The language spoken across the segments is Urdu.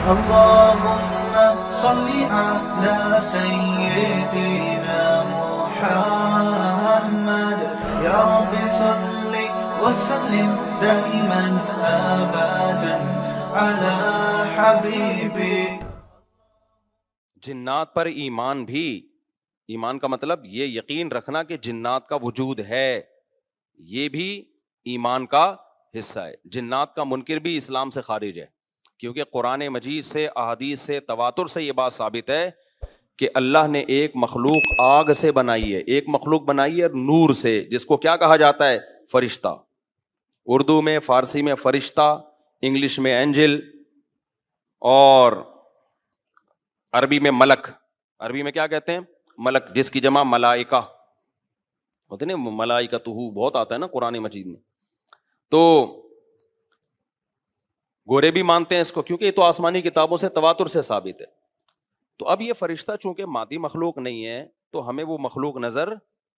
اللهم صل على سيدنا محمد يا رب صل وسلم دائما ابدا على حبيبك. جنات پر ایمان بھی، ایمان کا مطلب یہ یقین رکھنا کہ جنات کا وجود ہے، یہ بھی ایمان کا حصہ ہے. جنات کا منکر بھی اسلام سے خارج ہے، کیونکہ قرآن مجید سے، احادیث سے، تواتر سے یہ بات ثابت ہے کہ اللہ نے ایک مخلوق آگ سے بنائی ہے، ایک مخلوق بنائی ہے نور سے، جس کو کیا کہا جاتا ہے؟ فرشتہ. اردو میں، فارسی میں فرشتہ، انگلش میں اینجل، اور عربی میں ملک. عربی میں کیا کہتے ہیں؟ ملک، جس کی جمع ملائکہ ہوتے نا، ملائکتہ بہت آتا ہے نا قرآن مجید میں. تو گورے بھی مانتے ہیں اس کو، کیونکہ یہ تو آسمانی کتابوں سے تواتر سے ثابت ہے. تو اب یہ فرشتہ چونکہ مادی مخلوق نہیں ہے تو ہمیں وہ مخلوق نظر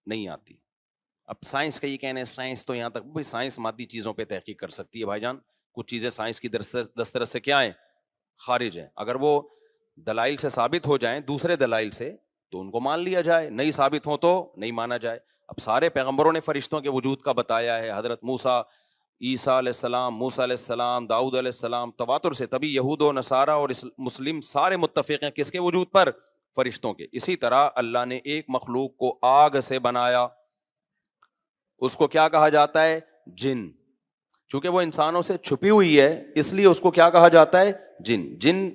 نہیں آتی. اب سائنس کا یہ کہنا ہے، سائنس تو یہاں تک بھائی سائنس مادی چیزوں پہ تحقیق کر سکتی ہے بھائی جان، کچھ چیزیں سائنس کی دسترس سے کیا ہیں؟ خارج ہیں. اگر وہ دلائل سے ثابت ہو جائیں، دوسرے دلائل سے، تو ان کو مان لیا جائے، نہیں ثابت ہو تو نہیں مانا جائے. اب سارے پیغمبروں نے فرشتوں کے وجود کا بتایا ہے، حضرت موسیٰ، عیسیٰ علیہ السلام، موسیٰ علیہ السلام، داؤد علیہ السلام، تواتر سے. تبھی یہود و نصارہ اور مسلم سارے متفق ہیں کس کے وجود پر؟ فرشتوں کے. اسی طرح اللہ نے ایک مخلوق کو آگ سے بنایا، اس کو کیا کہا جاتا ہے؟ جن. چونکہ وہ انسانوں سے چھپی ہوئی ہے اس لیے اس کو کیا کہا جاتا ہے؟ جن. جن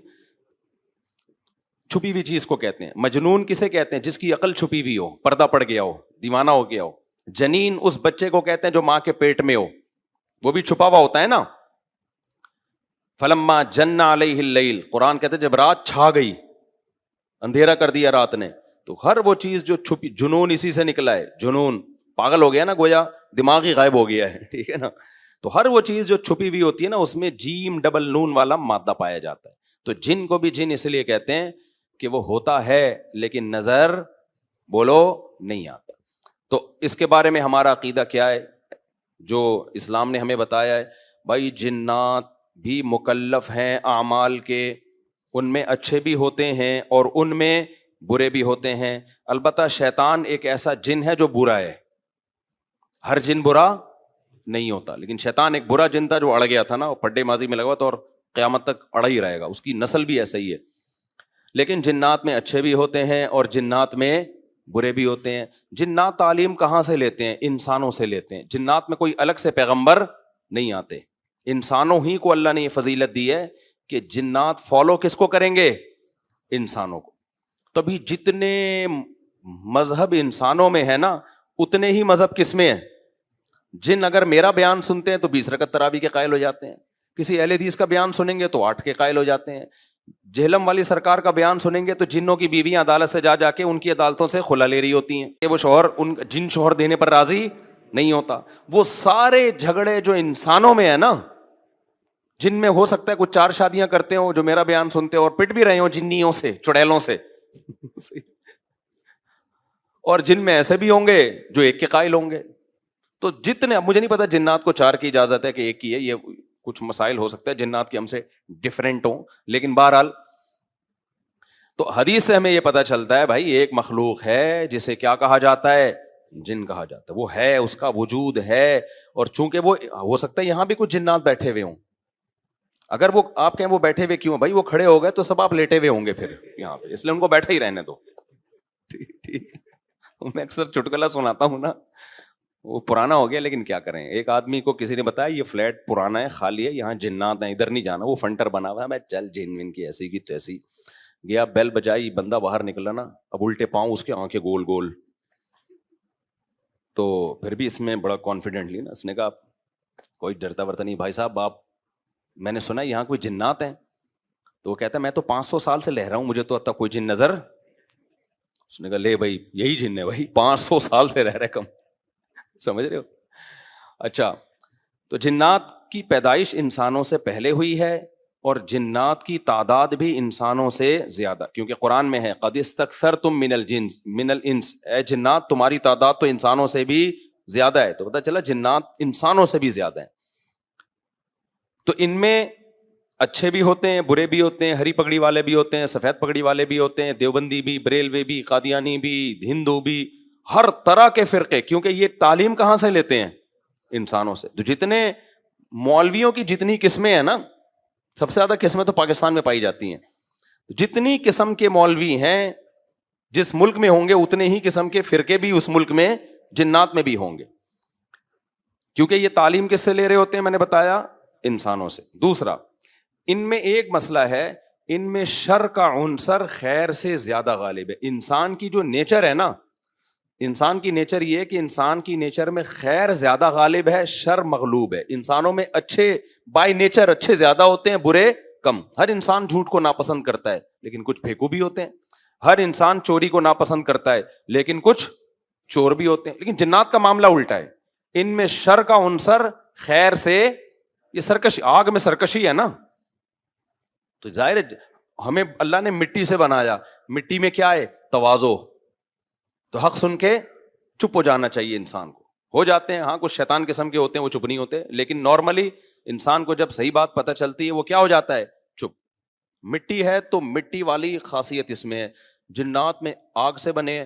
چھپی ہوئی چیز کو کہتے ہیں. مجنون کسے کہتے ہیں؟ جس کی عقل چھپی ہوئی ہو، پردہ پڑ گیا ہو، دیوانہ ہو گیا ہو. جنین اس بچے کو کہتے ہیں جو ماں کے پیٹ میں ہو، وہ بھی چھپا ہوا ہوتا ہے نا. فلما جن علیہ اللیل، قرآن کہتے ہیں جب رات چھا گئی، اندھیرا کر دیا رات نے، تو ہر وہ چیز جو چھپی، جنون اسی سے نکلا ہے. جنون پاگل ہو گیا نا، گویا دماغ ہی غائب ہو گیا ہے، ٹھیک ہے نا. تو ہر وہ چیز جو چھپی ہوئی ہوتی ہے نا، اس میں جیم ڈبل نون والا مادہ پایا جاتا ہے. تو جن کو بھی جن اس لیے کہتے ہیں کہ وہ ہوتا ہے لیکن نظر بولو نہیں آتا. تو اس کے بارے میں ہمارا عقیدہ کیا ہے جو اسلام نے ہمیں بتایا ہے؟ بھائی جنات بھی مکلف ہیں اعمال کے، ان میں اچھے بھی ہوتے ہیں اور ان میں برے بھی ہوتے ہیں. البتہ شیطان ایک ایسا جن ہے جو برا ہے. ہر جن برا نہیں ہوتا، لیکن شیطان ایک برا جن تھا جو اڑ گیا تھا نا، پڈے ماضی میں لگا تھا اور قیامت تک اڑا ہی رہے گا، اس کی نسل بھی ایسا ہی ہے. لیکن جنات میں اچھے بھی ہوتے ہیں اور جنات میں برے بھی ہوتے ہیں. جنات تعلیم کہاں سے لیتے ہیں؟ انسانوں سے لیتے ہیں. جنات میں کوئی الگ سے پیغمبر نہیں آتے، انسانوں ہی کو اللہ نے یہ فضیلت دی ہے کہ جنات فالو کس کو کریں گے؟ انسانوں کو. تبھی جتنے مذہب انسانوں میں ہے نا، اتنے ہی مذہب کس میں ہے؟ جن اگر میرا بیان سنتے ہیں تو 20 رکعت تراویح کے قائل ہو جاتے ہیں، کسی اہل حدیث کا بیان سنیں گے تو 8 کے قائل ہو جاتے ہیں. جہلم والی سرکار کا بیان سنیں گے تو جنوں کی بیویاں عدالت سے جا کے ان کی عدالتوں سے خلا لے رہی ہوتی ہیں کہ وہ شوہر جن شوہر دینے پر راضی نہیں ہوتا. وہ سارے جھگڑے جو انسانوں میں ہے نا، جن میں ہو سکتا ہے کچھ 4 شادیاں کرتے ہوں جو میرا بیان سنتے ہو اور پٹ بھی رہے ہوں جنیوں سے، چڑیلوں سے اور جن میں ایسے بھی ہوں گے جو 1 کے قائل ہوں گے. تو جتنے، اب مجھے نہیں پتا جنات کو 4 کی اجازت ہے کہ 1 کی ہے، یہ کچھ مسائل ہو سکتا ہے جنات کی ہم سے ڈفرینٹ ہوں، لیکن بہرحال تو حدیث سے ہمیں یہ پتا چلتا ہے بھائی ایک مخلوق ہے جسے کیا کہا جاتا ہے؟ جن کہا جاتا ہے. وہ ہے، اس کا وجود ہے. اور چونکہ وہ ہو سکتا ہے یہاں بھی کچھ جنات بیٹھے ہوئے ہوں. اگر وہ آپ کہیں وہ بیٹھے ہوئے کیوں بھائی؟ وہ کھڑے ہو گئے تو سب آپ لیٹے ہوئے ہوں گے پھر یہاں پہ، اس لیے ان کو بیٹھے ہی رہنے دو. ٹھیک. میں اکثر چٹکلا سناتا ہوں نا، وہ پرانا ہو گیا لیکن کیا کریں. ایک آدمی کو کسی نے بتایا یہ فلیٹ پرانا ہے، خالی ہے، یہاں جنات ہیں، ادھر نہیں جانا. وہ فنٹر بنا ہوا ہے. میں چل جن ون کی ایسی کی تیسی گیا، بیل بجائی، بندہ باہر نکلا نا، اب الٹے پاؤں اس کے آنکھیں گول گول. تو پھر بھی اس میں بڑا کانفیڈنٹلی نا اس نے کہا کوئی ڈرتا ورتا نہیں بھائی صاحب، آپ میں نے سنا یہاں کوئی جنات ہیں. تو وہ کہتا ہے میں تو 500 سال سے لہ رہا ہوں، مجھے تو اب تک کوئی جن نظر. اس نے کہا لے بھائی یہی جن ہے بھائی، 500 سال سے رہ رہے کم، سمجھ رہے ہو. اچھا، تو جنات کی پیدائش انسانوں سے پہلے ہوئی ہے اور جنات کی تعداد بھی انسانوں سے زیادہ، کیونکہ قرآن میں ہے قد استکثرتم من الانس، اے جنات تمہاری تعداد تو انسانوں سے بھی زیادہ ہے. تو پتہ چلا جنات انسانوں سے بھی زیادہ ہیں. تو ان میں اچھے بھی ہوتے ہیں، برے بھی ہوتے ہیں، ہری پگڑی والے بھی ہوتے ہیں، سفید پگڑی والے بھی ہوتے ہیں، دیوبندی بھی، بریلوی بھی، قادیانی بھی، ہندو بھی، ہر طرح کے فرقے. کیونکہ یہ تعلیم کہاں سے لیتے ہیں؟ انسانوں سے. تو جتنے مولویوں کی جتنی قسمیں ہیں نا، سب سے زیادہ قسمیں تو پاکستان میں پائی جاتی ہیں. جتنی قسم کے مولوی ہیں جس ملک میں ہوں گے، اتنے ہی قسم کے فرقے بھی اس ملک میں جنات میں بھی ہوں گے. کیونکہ یہ تعلیم کس سے لے رہے ہوتے ہیں؟ میں نے بتایا انسانوں سے. دوسرا، ان میں ایک مسئلہ ہے، ان میں شر کا عنصر خیر سے زیادہ غالب ہے. انسان کی جو نیچر ہے نا، انسان کی نیچر یہ ہے کہ انسان کی نیچر میں خیر زیادہ غالب ہے، شر مغلوب ہے. انسانوں میں اچھے بائی نیچر اچھے زیادہ ہوتے ہیں، برے کم. ہر انسان جھوٹ کو ناپسند کرتا ہے لیکن کچھ پھیکو بھی ہوتے ہیں. ہر انسان چوری کو ناپسند کرتا ہے لیکن کچھ چور بھی ہوتے ہیں. لیکن جنات کا معاملہ الٹا ہے، ان میں شر کا عنصر خیر سے، یہ سرکشی، آگ میں سرکشی ہے نا. تو ظاہر ہے ہمیں اللہ نے مٹی سے بنایا، مٹی میں کیا ہے؟ تواضع. تو حق سن کے چپ ہو جانا چاہیے انسان کو. ہو جاتے ہیں ہاں، کچھ شیطان قسم کے ہوتے ہیں وہ چپ نہیں ہوتے، لیکن نارملی انسان کو جب صحیح بات پتہ چلتی ہے وہ کیا ہو جاتا ہے؟ چپ. مٹی ہے تو مٹی والی خاصیت اس میں ہے. جنات میں آگ سے بنے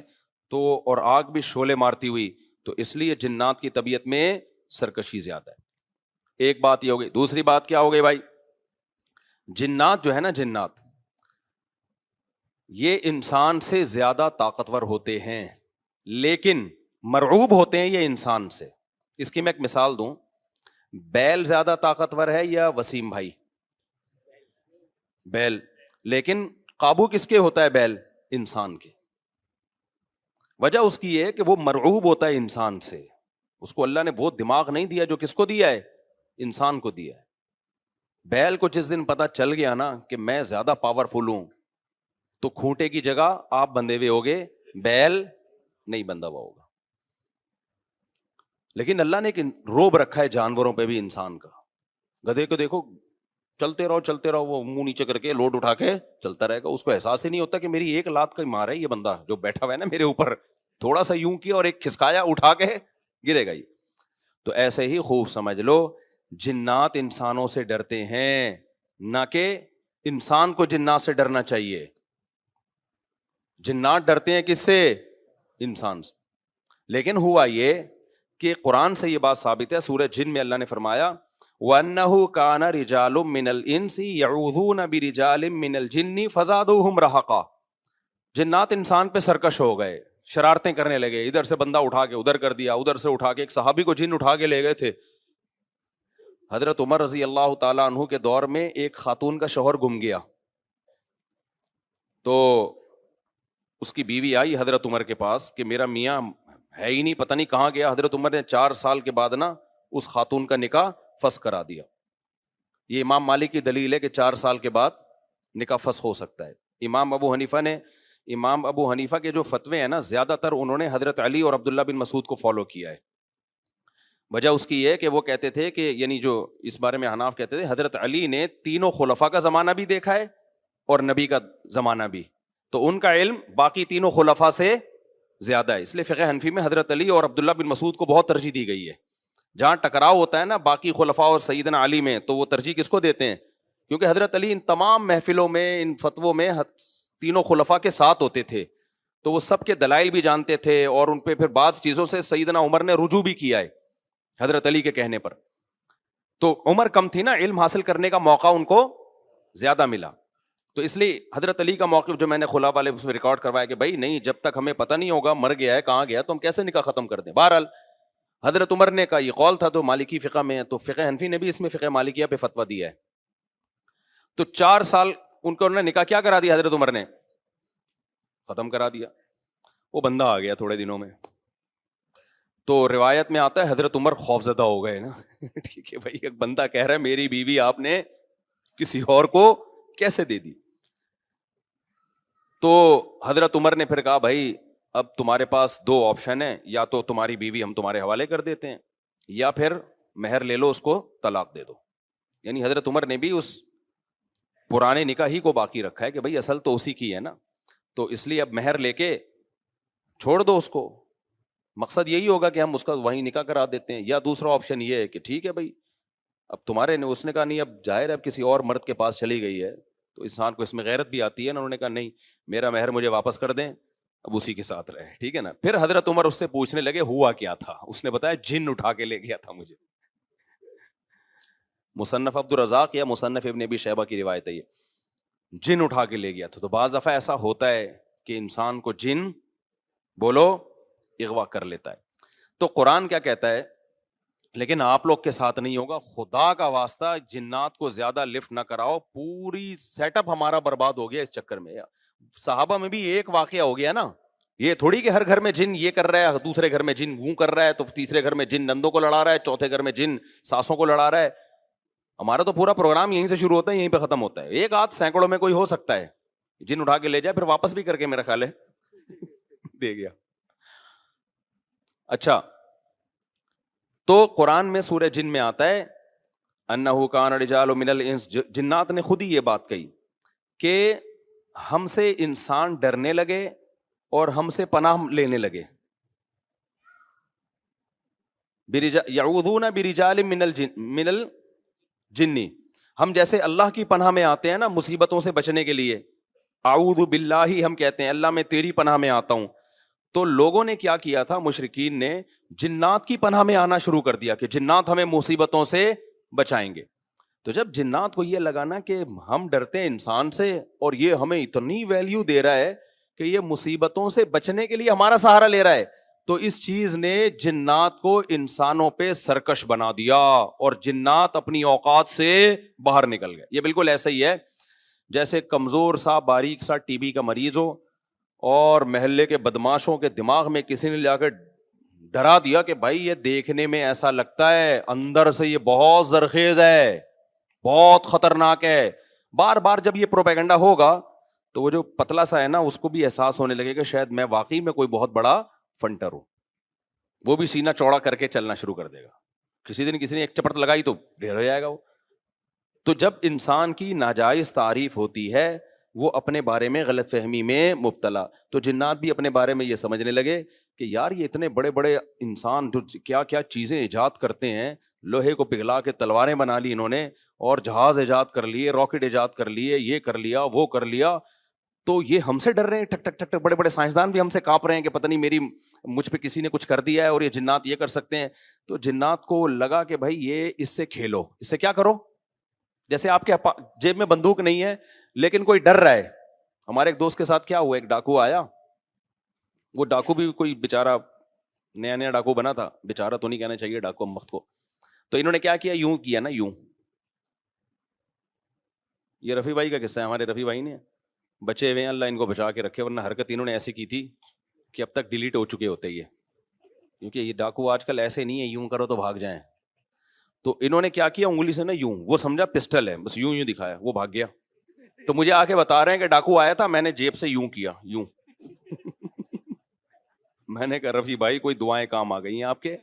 تو، اور آگ بھی شعلے مارتی ہوئی، تو اس لیے جنات کی طبیعت میں سرکشی زیادہ ہے. ایک بات یہ ہو گئی. دوسری بات کیا ہو گئی بھائی؟ جنات جو ہے نا، جنات یہ انسان سے زیادہ طاقتور ہوتے ہیں لیکن مرعوب ہوتے ہیں یہ انسان سے. اس کی میں ایک مثال دوں. بیل زیادہ طاقتور ہے یا وسیم بھائی؟ بیل. لیکن قابو کس کے ہوتا ہے بیل؟ انسان کے. وجہ اس کی یہ ہے کہ وہ مرعوب ہوتا ہے انسان سے. اس کو اللہ نے وہ دماغ نہیں دیا جو کس کو دیا ہے؟ انسان کو دیا ہے. بیل کو جس دن پتا چل گیا نا کہ میں زیادہ پاورفل ہوں، تو کھوٹے کی جگہ آپ بندھے ہوئے ہوگے، بیل نہیں بندھا ہوا ہوگا. لیکن اللہ نے ایک روب رکھا ہے جانوروں پہ بھی انسان کا. گدھے کو دیکھو، چلتے رہو، وہ منہ نیچے کر کے لوڈ اٹھا کے چلتا رہے گا. اس کو احساس ہی نہیں ہوتا کہ میری ایک لات کا مار ہے یہ بندہ جو بیٹھا ہوا ہے نا میرے اوپر، تھوڑا سا یوں کیا اور ایک کھسکایا، اٹھا کے گرے گا. تو ایسے ہی خوب سمجھ لو، جنات انسانوں سے ڈرتے ہیں، نہ کہ انسان کو جنات سے ڈرنا چاہیے. جنات ڈرتے ہیں کس سے؟ انسان سے. لیکن ہوا یہ کہ قرآن سے یہ بات ثابت ہے. سورہ جن میں اللہ نے فرمایا وَأَنَّهُ كَانَ رِجَالٌ مِّنَ الْإِنسِ يَعُوذُونَ بِرِجَالٍ مِّنَ الْجِنِّ فَزَادُوهُمْ رَهَقًا. جنات انسان پہ سرکش ہو گئے، شرارتیں کرنے لگے. ادھر سے بندہ اٹھا کے ادھر کر دیا، ادھر سے اٹھا کے. ایک صحابی کو جن اٹھا کے لے گئے تھے. حضرت عمر رضی اللہ تعالیٰ عنہ کے دور میں ایک خاتون کا شوہر گم گیا، تو اس کی بیوی آئی حضرت عمر کے پاس کہ میرا میاں ہے ہی نہیں، پتہ نہیں کہاں گیا. حضرت عمر نے 4 سال کے بعد نا اس خاتون کا نکاح فسخ کرا دیا. یہ امام مالک کی دلیل ہے کہ 4 سال کے بعد نکاح فسخ ہو سکتا ہے. امام ابو حنیفہ کے جو فتوے ہیں نا، زیادہ تر انہوں نے حضرت علی اور عبداللہ بن مسعود کو فالو کیا ہے. وجہ اس کی یہ کہ وہ کہتے تھے کہ یعنی جو اس بارے میں حناف کہتے تھے حضرت علی نے تینوں خلفاء کا زمانہ بھی دیکھا ہے اور نبی کا زمانہ بھی، تو ان کا علم باقی تینوں خلفاء سے زیادہ ہے. اس لیے فقہ حنفی میں حضرت علی اور عبداللہ بن مسعود کو بہت ترجیح دی گئی ہے. جہاں ٹکراؤ ہوتا ہے نا باقی خلفاء اور سیدنا علی میں، تو وہ ترجیح کس کو دیتے ہیں؟ کیونکہ حضرت علی ان تمام محفلوں میں، ان فتووں میں تینوں خلفاء کے ساتھ ہوتے تھے، تو وہ سب کے دلائل بھی جانتے تھے اور ان پہ پھر بعض چیزوں سے سیدنا عمر نے رجوع بھی کیا ہے حضرت علی کے کہنے پر. تو عمر کم تھی نا، علم حاصل کرنے کا موقع ان کو زیادہ ملا. تو اس لیے حضرت علی کا موقف جو میں نے خلا والے اس میں ریکارڈ کروایا کہ بھائی نہیں، جب تک ہمیں پتہ نہیں ہوگا مر گیا ہے کہاں گیا تو ہم کیسے نکاح ختم کر دیں. بہرحال حضرت عمر نے کا یہ قول تھا، تو مالکی فقہ میں ہے، تو فقہ حنفی نے بھی اس میں فقہ مالکیہ پہ فتویٰ دیا ہے. تو 4 سال ان کو انہوں نے نکاح کیا کرا دیا، حضرت عمر نے ختم کرا دیا. وہ بندہ آ گیا تھوڑے دنوں میں، تو روایت میں آتا ہے حضرت عمر خوفزدہ ہو گئے نا ٹھیک ہے بھائی، ایک بندہ کہہ رہا ہے میری بیوی آپ نے کسی اور کو کیسے دے دی. تو حضرت عمر نے پھر کہا بھائی اب تمہارے پاس 2 آپشن ہیں، یا تو تمہاری بیوی ہم تمہارے حوالے کر دیتے ہیں، یا پھر مہر لے لو، اس کو طلاق دے دو. یعنی حضرت عمر نے بھی اس پرانے نکاح ہی کو باقی رکھا ہے کہ بھائی اصل تو اسی کی ہے نا، تو اس لیے اب مہر لے کے چھوڑ دو اس کو. مقصد یہی ہوگا کہ ہم اس کا وہیں نکاح کرا دیتے ہیں. یا دوسرا آپشن یہ ہے کہ ٹھیک ہے بھائی اب تمہارے نے اس نے کہا نہیں اب ظاہر ہے اب کسی اور مرد کے پاس چلی گئی ہے تو انسان کو اس میں غیرت بھی آتی ہے نا. انہوں نے کہا نہیں میرا مہر مجھے واپس کر دیں, اب اسی کے ساتھ رہے, ٹھیک ہے نا. پھر حضرت عمر اس سے پوچھنے لگے ہوا کیا تھا, اس نے بتایا جن اٹھا کے لے گیا تھا مجھے. مصنف عبد الرزاق یا مصنف ابن ابی شیبہ کی روایت ہے یہ, جن اٹھا کے لے گیا تھا. تو بعض دفعہ ایسا ہوتا ہے کہ انسان کو جن بولو اغوا کر لیتا ہے. تو قرآن کیا کہتا ہے, لیکن آپ لوگ کے ساتھ نہیں ہوگا, خدا کا واسطہ جنات کو زیادہ لفٹ نہ کراؤ, پوری سیٹ اپ ہمارا برباد ہو گیا اس چکر میں. صحابہ میں بھی ایک واقعہ ہو گیا نا, یہ تھوڑی کہ ہر گھر میں جن یہ کر رہا ہے, دوسرے گھر میں جن وہ کر رہا ہے, تو تیسرے گھر میں جن نندوں کو لڑا رہا ہے, چوتھے گھر میں جن ساسوں کو لڑا رہا ہے. ہمارا تو پورا پروگرام یہیں سے شروع ہوتا ہے یہیں پہ ختم ہوتا ہے. ایک آدھ سینکڑوں میں کوئی ہو سکتا ہے جن اٹھا کے لے جائے, پھر واپس بھی کر کے میرا خیال ہے دے گیا. اچھا, تو قرآن میں سورہ جن میں آتا ہے انہ کان رجال من الانس, جنات نے خود ہی یہ بات کہی کہ ہم سے انسان ڈرنے لگے اور ہم سے پناہ لینے لگے. یعوذون برجال من الجن, ہم جیسے اللہ کی پناہ میں آتے ہیں نا مصیبتوں سے بچنے کے لیے, اعوذ باللہ ہم کہتے ہیں اللہ میں تیری پناہ میں آتا ہوں. تو لوگوں نے کیا کیا تھا, مشرکین نے جنات کی پناہ میں آنا شروع کر دیا کہ جنات ہمیں مصیبتوں سے بچائیں گے. تو جب جنات کو یہ لگانا کہ ہم ڈرتے ہیں انسان سے اور یہ ہمیں اتنی ویلیو دے رہا ہے کہ یہ مصیبتوں سے بچنے کے لیے ہمارا سہارا لے رہا ہے, تو اس چیز نے جنات کو انسانوں پہ سرکش بنا دیا اور جنات اپنی اوقات سے باہر نکل گئے. یہ بالکل ایسا ہی ہے جیسے کمزور سا باریک سا ٹی بی کا مریض ہو اور محلے کے بدماشوں کے دماغ میں کسی نے جا کے ڈرا دیا کہ بھائی یہ دیکھنے میں ایسا لگتا ہے, اندر سے یہ بہت زرخیز ہے, بہت خطرناک ہے. بار بار جب یہ پروپیگنڈا ہوگا تو وہ جو پتلا سا ہے نا اس کو بھی احساس ہونے لگے کہ شاید میں واقعی میں کوئی بہت بڑا فنٹر ہوں, وہ بھی سینہ چوڑا کر کے چلنا شروع کر دے گا. کسی دن کسی نے ایک چپٹ لگائی تو ڈھیر ہو جائے گا وہ. تو جب انسان کی ناجائز تعریف ہوتی ہے وہ اپنے بارے میں غلط فہمی میں مبتلا, تو جنات بھی اپنے بارے میں یہ سمجھنے لگے کہ یار یہ اتنے بڑے بڑے انسان جو کیا کیا چیزیں ایجاد کرتے ہیں, لوہے کو پگھلا کے تلواریں بنا لی انہوں نے, اور جہاز ایجاد کر لیے, راکٹ ایجاد کر لیے, یہ کر لیا وہ کر لیا, تو یہ ہم سے ڈر رہے ہیں, ٹک ٹک ٹک ٹک, بڑے بڑے سائنسدان بھی ہم سے کانپ رہے ہیں کہ پتہ نہیں مجھ پہ کسی نے کچھ کر دیا ہے اور یہ جنات یہ کر سکتے ہیں. تو جنات کو لگا کہ بھائی یہ اس سے کھیلو, اس سے کیا کرو, جیسے آپ کے جیب میں بندوق نہیں ہے لیکن کوئی ڈر رہا ہے. ہمارے ایک دوست کے ساتھ کیا ہوا, ایک ڈاکو آیا, وہ ڈاکو بھی کوئی بےچارا نیا نیا ڈاکو بنا تھا, بےچارا تو نہیں کہنا چاہیے ڈاکو وقت کو. تو انہوں نے کیا کیا, یوں کیا نا, یوں, یہ رفیع بھائی کا قصہ ہے, ہمارے رفیع بھائی نے بچے ہوئے ہیں, اللہ ان کو بچا کے رکھے, ورنہ حرکت انہوں نے ایسی کی تھی کہ اب تک ڈیلیٹ ہو چکے ہوتے یہ, کیونکہ یہ ڈاکو آج کل ایسے نہیں ہے یوں کرو تو بھاگ جائیں. تو انہوں نے کیا کیا, انگلی سے نا یوں, وہ سمجھا پسٹل ہے, بس یوں یوں دکھایا, وہ بھاگ گیا. تو مجھے آ کے بتا رہے ہیں کہ ڈاکو آیا تھا, میں نے جیب سے یوں کیا, یوں. میں نے کہا رفیع بھائی کوئی دعائیں کام آ گئی ہیں آپ کے.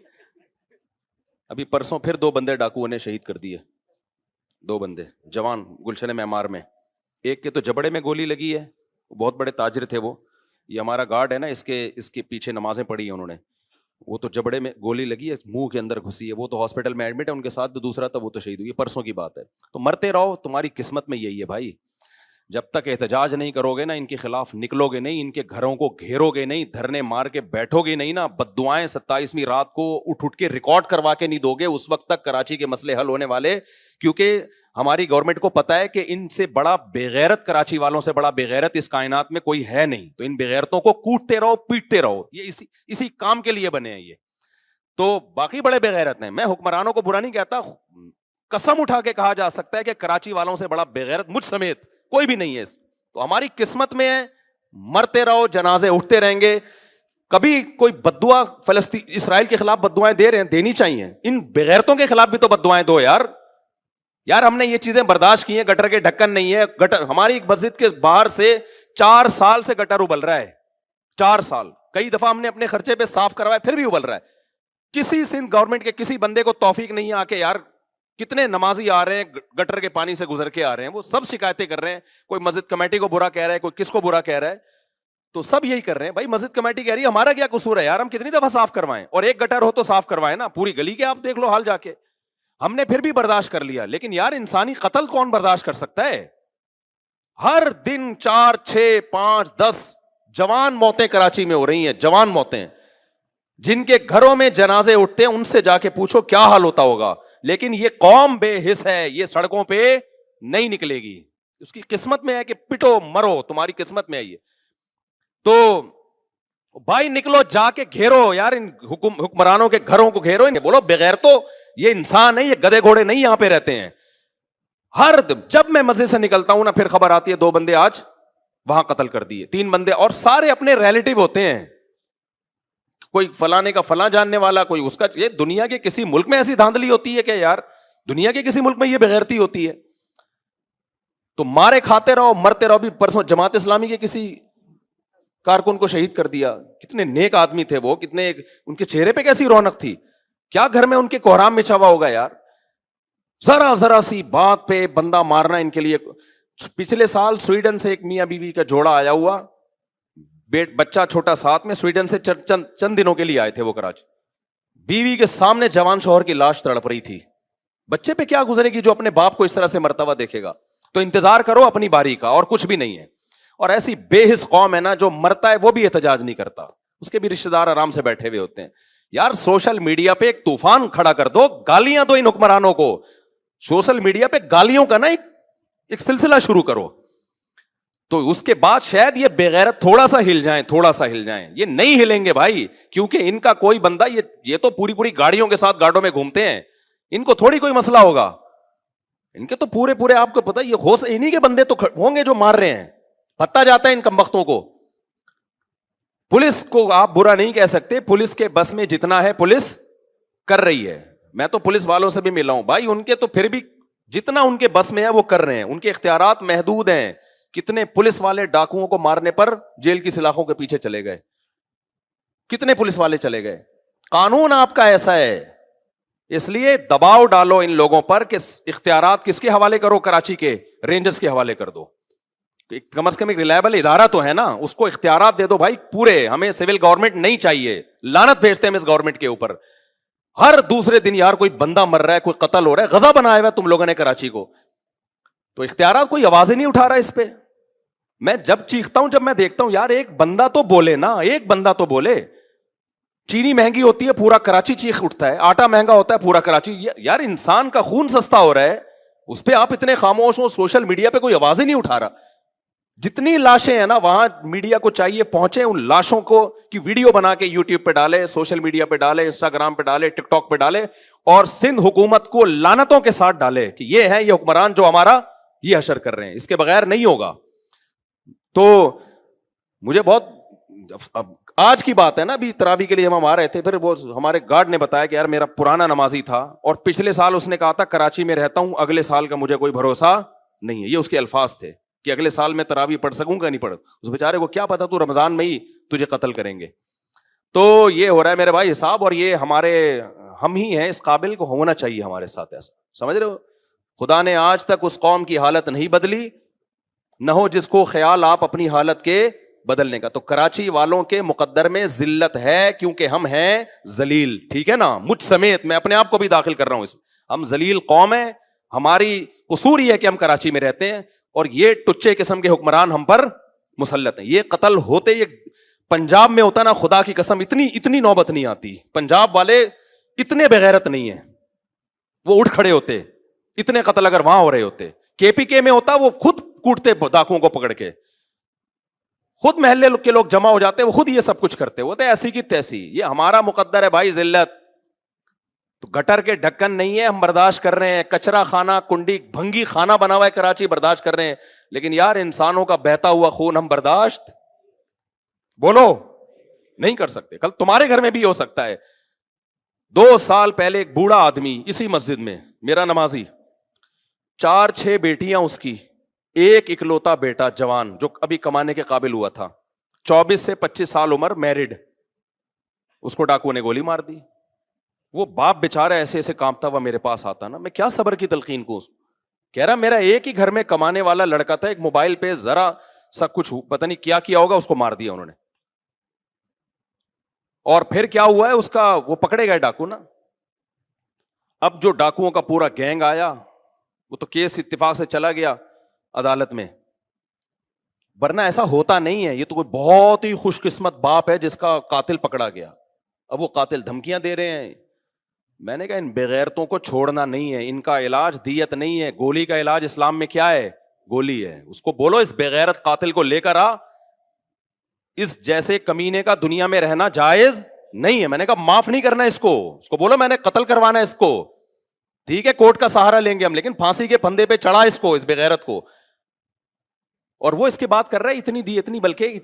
ابھی پرسوں پھر 2 بندے ڈاکوؤں نے شہید کر دیے, 2 بندے جوان گلشن معمار میں. ایک کے تو جبڑے میں گولی لگی ہے, بہت بڑے تاجر تھے وہ, یہ ہمارا گارڈ ہے نا, اس کے پیچھے نمازیں پڑھی ہیں انہوں نے, وہ تو جبڑے میں گولی لگی ہے, منہ کے اندر گھسی ہے, وہ تو ہاسپٹل میں ایڈمٹ ہے, ان کے ساتھ جو دوسرا تھا وہ تو شہید ہوئی, پرسوں کی بات ہے. تو مرتے رہو, تمہاری قسمت میں یہی ہے بھائی. جب تک احتجاج نہیں کرو گے نا, ان کے خلاف نکلو گے نہیں, ان کے گھروں کو گھیرو گے نہیں, دھرنے مار کے بیٹھو گے نہیں نا, بددعائیں 27ویں رات کو اٹھ کے ریکارڈ کروا کے نہیں دو گے, اس وقت تک کراچی کے مسئلے حل ہونے والے. کیونکہ ہماری گورنمنٹ کو پتا ہے کہ ان سے بڑا بےغیرت, کراچی والوں سے بڑا بےغیرت اس کائنات میں کوئی ہے نہیں. تو ان بےغیرتوں کو کوٹتے رہو, پیٹتے رہو, یہ اسی کام کے لیے بنے ہیں یہ. تو باقی بڑے بےغیرت ہیں, میں حکمرانوں کو برا نہیں کہتا, قسم اٹھا کے کہا جا سکتا ہے کہ کراچی والوں سے بڑا بےغیرت مجھ سمیت کوئی بھی نہیں ہے. تو ہماری قسمت میں ہے, مرتے رہو, جنازے اٹھتے رہیں گے. کبھی کوئی بددعا فلسطین اسرائیل کے خلاف بددعائیں دے رہے ہیں, دینی چاہیے, ان بغیرتوں کے خلاف بھی تو بددعائیں دو یار. ہم نے یہ چیزیں برداشت کی ہیں, گٹر کے ڈھکن نہیں ہے, گٹر ہماری مسجد کے باہر سے 4 سال سے گٹر ابل رہا ہے, 4 سال, کئی دفعہ ہم نے اپنے خرچے پہ صاف کروایا پھر بھی ابل رہا ہے. کسی سندھ گورنمنٹ کے کسی بندے کو توفیق نہیں آ کے, یار کتنے نمازی آ رہے ہیں گٹر کے پانی سے گزر کے آ رہے ہیں, وہ سب شکایتیں کر رہے ہیں, کوئی مسجد کمیٹی کو برا کہہ رہا ہے, کوئی کس کو برا کہہ رہا ہے, تو سب یہی کر رہے ہیں. بھائی مسجد کمیٹی کہہ رہی ہے ہمارا کیا قصور ہے یار, ہم کتنی دفعہ صاف کروائیں, اور ایک گٹر ہو تو صاف کروائیں نا, پوری گلی کے آپ دیکھ لو حال جا کے. ہم نے پھر بھی برداشت کر لیا, لیکن یار انسانی قتل کون برداشت کر سکتا ہے؟ ہر دن 4, 6, 5, 10 جوان موتیں کراچی میں ہو رہی ہیں, جوان موتیں. جن کے گھروں میں جنازے اٹھتے ہیں ان سے جا کے پوچھو کیا حال ہوتا ہوگا. لیکن یہ قوم بے حس ہے, یہ سڑکوں پہ نہیں نکلے گی. اس کی قسمت میں ہے کہ پٹو مرو, تمہاری قسمت میں ہے یہ. تو بھائی نکلو, جا کے گھیرو یار ان حکمرانوں کے گھروں کو گھیرو, انہیں بولو بغیر تو یہ انسان ہے, یہ گدے گھوڑے نہیں یہاں پہ رہتے ہیں. ہر جب میں مسجد سے نکلتا ہوں نا, پھر خبر آتی ہے 2 بندے آج وہاں قتل کر دیے, 3 بندے, اور سارے اپنے ریلیٹو ہوتے ہیں. کوئی فلانے کا فلاں جاننے والا, کوئی اس کا. یہ دنیا کے کسی ملک میں ایسی دھاندلی ہوتی ہے کہ یار دنیا کے کسی ملک میں یہ بغیرتی ہوتی ہے؟ تو مارے کھاتے رہو, مرتے رہو. بھی پرسوں جماعت اسلامی کے کسی کارکن کو شہید کر دیا. کتنے نیک آدمی تھے وہ, کتنے ان کے چہرے پہ کیسی رونق تھی. کیا گھر میں ان کے کوہرام مچا ہوا ہوگا یار. ذرا ذرا سی بات پہ بندہ مارنا ان کے لیے. پچھلے سال سویڈن سے ایک میاں بیوی کا جوڑا آیا ہوا, بچہ چھوٹا ساتھ میں, سویڈن سے چند دنوں کے لیے آئے تھے وہ کراچی. بیوی کے سامنے جوان شوہر کی لاش تڑپ رہی تھی. بچے پہ کیا گزرے گی جو اپنے باپ کو اس طرح سے مرتبہ دیکھے گا؟ تو انتظار کرو اپنی باری کا, اور کچھ بھی نہیں ہے. اور ایسی بے حس قوم ہے نا, جو مرتا ہے وہ بھی احتجاج نہیں کرتا, اس کے بھی رشتے دار آرام سے بیٹھے ہوئے ہوتے ہیں. یار سوشل میڈیا پہ ایک طوفان کھڑا کر دو, گالیاں دو ان حکمرانوں کو. سوشل میڈیا پہ گالیوں کا نا ایک سلسلہ شروع کرو, تو اس کے بعد شاید یہ بغیرت تھوڑا سا ہل جائیں, تھوڑا سا ہل جائیں. یہ نہیں ہلیں گے بھائی, کیونکہ ان کا کوئی بندہ, یہ تو پوری گاڑیوں کے ساتھ گاڑوں میں گھومتے ہیں, ان کو تھوڑی کوئی مسئلہ ہوگا. ان کے تو پورے آپ کو پتا, یہ ہوش انہی کے بندے تو ہوں گے جو مار رہے ہیں. پتا جاتا ہے ان کمبختوں کو. پولیس کو آپ برا نہیں کہہ سکتے, پولیس کے بس میں جتنا ہے پولیس کر رہی ہے. میں تو پولیس والوں سے بھی ملا ہوں بھائی, ان کے تو پھر بھی جتنا ان کے بس میں ہے وہ کر رہے ہیں. ان کے اختیارات محدود ہیں. کتنے پولیس والے ڈاکوؤں کو مارنے پر جیل کی سلاخوں کے پیچھے چلے گئے, کتنے پولیس والے چلے گئے. قانون آپ کا ایسا ہے, اس لیے دباؤ ڈالو ان لوگوں پر کہ اختیارات کس کے حوالے کرو, کراچی کے رینجرز کے حوالے کر دو. کم از کم ایک ریلائبل ادارہ تو ہے نا, اس کو اختیارات دے دو بھائی پورے. ہمیں سول گورنمنٹ نہیں چاہیے, لعنت بھیجتے ہیں ہم اس گورنمنٹ کے اوپر. ہر دوسرے دن یار کوئی بندہ مر رہا ہے, کوئی قتل ہو رہا ہے, غضب بنایا ہوا ہے تم لوگوں نے کراچی کو. تو اختیارات کوئی آوازیں نہیں اٹھا رہا اس پہ. میں جب چیختا ہوں, جب میں دیکھتا ہوں یار ایک بندہ تو بولے نا, ایک بندہ تو بولے. چینی مہنگی ہوتی ہے پورا کراچی چیخ اٹھتا ہے, آٹا مہنگا ہوتا ہے پورا کراچی. یار انسان کا خون سستا ہو رہا ہے, اس پہ آپ اتنے خاموش ہو. سوشل میڈیا پہ کوئی آواز ہی نہیں اٹھا رہا. جتنی لاشیں ہیں نا وہاں میڈیا کو چاہیے پہنچے, ان لاشوں کو کی ویڈیو بنا کے یوٹیوب پہ ڈالے, سوشل میڈیا پہ ڈالے, انسٹاگرام پہ ڈالے, ٹک ٹاک پہ ڈالے, اور سندھ حکومت کو لعنتوں کے ساتھ ڈالے کہ یہ ہے یہ حکمران جو ہمارا یہ حشر کر رہے ہیں. اس کے بغیر نہیں ہوگا. تو مجھے بہت, آج کی بات ہے نا, ابھی تراویح کے لیے ہم آ رہے تھے, پھر وہ ہمارے گارڈ نے بتایا کہ یار میرا پرانا نمازی تھا اور پچھلے سال اس نے کہا تھا کراچی میں رہتا ہوں, اگلے سال کا مجھے کوئی بھروسہ نہیں ہے. یہ اس کے الفاظ تھے کہ اگلے سال میں تراویح پڑھ سکوں گا نہیں پڑھ. اس بیچارے کو کیا پتا تو رمضان میں ہی تجھے قتل کریں گے. تو یہ ہو رہا ہے میرے بھائی حساب, اور یہ ہم ہی ہیں اس قابل کو ہونا چاہیے ہمارے ساتھ ایسا, سمجھ رہے ہو. خدا نے آج تک اس قوم کی حالت نہیں بدلی, نہ ہو جس کو خیال آپ اپنی حالت کے بدلنے کا. تو کراچی والوں کے مقدر میں ذلت ہے, کیونکہ ہم ہیں ذلیل, ٹھیک ہے نا, مجھ سمیت میں اپنے آپ کو بھی داخل کر رہا ہوں اس میں. ہم ذلیل قوم ہیں, ہماری قصور یہ ہے کہ ہم کراچی میں رہتے ہیں, اور یہ ٹچے قسم کے حکمران ہم پر مسلط ہیں. یہ قتل ہوتے, یہ پنجاب میں ہوتا نا, خدا کی قسم اتنی نوبت نہیں آتی. پنجاب والے اتنے بغیرت نہیں ہیں, وہ اٹھ کھڑے ہوتے. اتنے قتل اگر وہاں ہو رہے ہوتے, کے پی کے میں ہوتا وہ خود کوٹتے ڈاکوؤں کو پکڑ کے, خود محلے کے لوگ جمع ہو جاتے, وہ خود یہ سب کچھ کرتے ہوتے, ایسی کی تیسی. یہ ہمارا مقدر ہے بھائی ذلت. تو گٹر کے ڈھکن نہیں ہے, ہم برداشت کر رہے ہیں. کچرا خانہ, کنڈی بھنگی خانہ بنا ہوا ہے کراچی, برداشت کر رہے ہیں. لیکن یار انسانوں کا بہتا ہوا خون ہم برداشت بولو نہیں کر سکتے. کل تمہارے گھر میں بھی ہو سکتا ہے. 2 سال پہلے ایک بوڑھا آدمی اسی مسجد میں, میرا نمازی, 4-6 بیٹیاں اس کی, ایک اکلوتا بیٹا جوان جو ابھی کمانے کے قابل ہوا تھا, 24 سے 25 سال عمر, میرڈ, اس کو ڈاکو نے گولی مار دی. وہ باپ بیچارہ ایسے ایسے کانپتا ہوا میرے پاس آتا نا, میں کیا صبر کی تلقین کو. کہہ رہا میرا ایک ہی گھر میں کمانے والا لڑکا تھا, ایک موبائل پہ ذرا سا کچھ پتہ نہیں کیا کیا ہوگا, اس کو مار دیا انہوں نے. اور پھر کیا ہوا ہے اس کا, وہ پکڑے گئے ڈاکو نا. اب جو ڈاکوؤں کا پورا گینگ آیا وہ تو کیس اتفاق سے چلا گیا عدالت میں، ورنہ ایسا ہوتا نہیں ہے. یہ تو کوئی بہت ہی خوش قسمت باپ ہے جس کا قاتل پکڑا گیا. اب وہ قاتل دھمکیاں دے رہے ہیں. میں نے کہا ان بغیرتوں کو چھوڑنا نہیں ہے، ان کا علاج دیت نہیں ہے. گولی کا علاج اسلام میں کیا ہے؟ گولی ہے. اس کو بولو اس بغیرت قاتل کو لے کر آ، اس جیسے کمینے کا دنیا میں رہنا جائز نہیں ہے. میں نے کہا معاف نہیں کرنا اس کو بولو میں نے قتل کروانا ہے اس کو. ٹھیک ہے کورٹ کا سہارا لیں گے ہم، لیکن پھانسی کے پھندے پہ چڑھا اس کو، اس بغیرت کو. اور وہ اس کی بات کر رہا ہے اتنی دی اتنی، بلکہ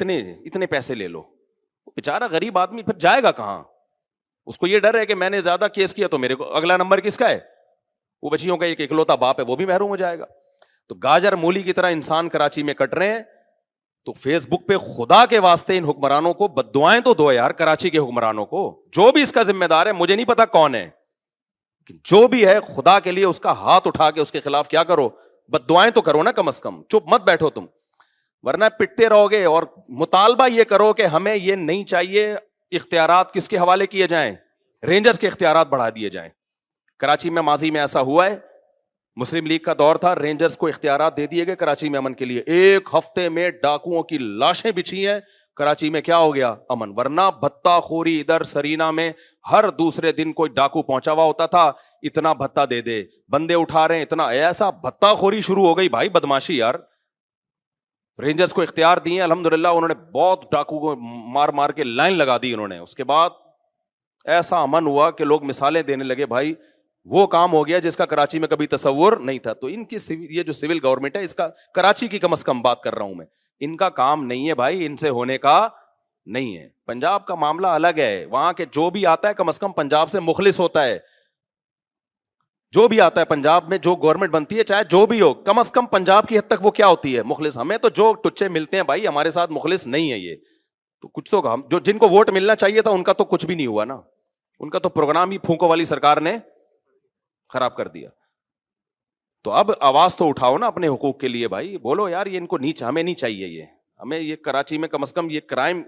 اتنے پیسے لے لو. بیچارہ غریب آدمی پھر جائے گا کہاں؟ اس کو یہ ڈر ہے کہ میں نے زیادہ کیس کیا تو میرے کو اگلا نمبر کس کا ہے؟ وہ بچیوں کا ایک اکلوتا باپ ہے، وہ بھی محروم ہو جائے گا. تو گاجر مولی کی طرح انسان کراچی میں کٹ رہے ہیں. تو فیس بک پہ خدا کے واسطے ان حکمرانوں کو بددعائیں تو دو یار، کراچی کے حکمرانوں کو. جو بھی اس کا ذمہ دار ہے، مجھے نہیں پتا کون ہے، جو بھی ہے خدا کے لیے اس کا ہاتھ اٹھا کے اس کے خلاف کیا کرو، بددعائیں تو کرو نا کم از کم. چپ مت بیٹھو تم، ورنہ پٹتے رہو گے. اور مطالبہ یہ کرو کہ ہمیں یہ نہیں چاہیے اختیارات کس کے حوالے کیے جائیں، رینجرز کے اختیارات بڑھا دیے جائیں. کراچی میں ماضی میں ایسا ہوا ہے، مسلم لیگ کا دور تھا، رینجرز کو اختیارات دے دیے گئے کراچی میں امن کے لیے. ایک ہفتے میں ڈاکوؤں کی لاشیں بچھی ہیں کراچی میں، کیا ہو گیا؟ امن. ورنہ بھتہ خوری ادھر سرینا میں ہر دوسرے دن کوئی ڈاکو پہنچا ہوا ہوتا تھا، اتنا بھتہ دے دے، بندے اٹھا رہے ہیں اتنا. ایسا بھتہ خوری شروع ہو گئی بھائی، بدماشی یار. رینجرز کو اختیار دیے الحمدللہ، انہوں نے بہت ڈاکو کو مار مار کے لائن لگا دی انہوں نے. اس کے بعد ایسا امن ہوا کہ لوگ مثالیں دینے لگے بھائی وہ کام ہو گیا جس کا کراچی میں کبھی تصور نہیں تھا. تو ان کی یہ جو سول گورنمنٹ ہے، اس کا کراچی کی کم از کم بات کر رہا ہوں میں، ان کا کام نہیں ہے بھائی، ان سے ہونے کا نہیں ہے. پنجاب کا معاملہ الگ ہے، وہاں کے جو بھی آتا ہے کم از کم پنجاب سے مخلص ہوتا ہے. جو بھی آتا ہے پنجاب میں، جو گورنمنٹ بنتی ہے چاہے جو بھی ہو، کم از کم پنجاب کی حد تک وہ کیا ہوتی ہے؟ مخلص. ہمیں تو جو ٹچے ملتے ہیں بھائی ہمارے ساتھ مخلص نہیں ہے. یہ تو کچھ تو ہم جو جن کو ووٹ ملنا چاہیے تھا ان کا تو کچھ بھی نہیں ہوا نا، ان کا تو پروگرام ہی پھونکو والی سرکار نے خراب کر دیا. تو اب آواز تو اٹھاؤ نا اپنے حقوق کے لیے بھائی، بولو یار یہ ان کو نیچ ہمیں نہیں چاہیے. یہ ہمیں یہ کراچی میں کم از کم یہ کرائم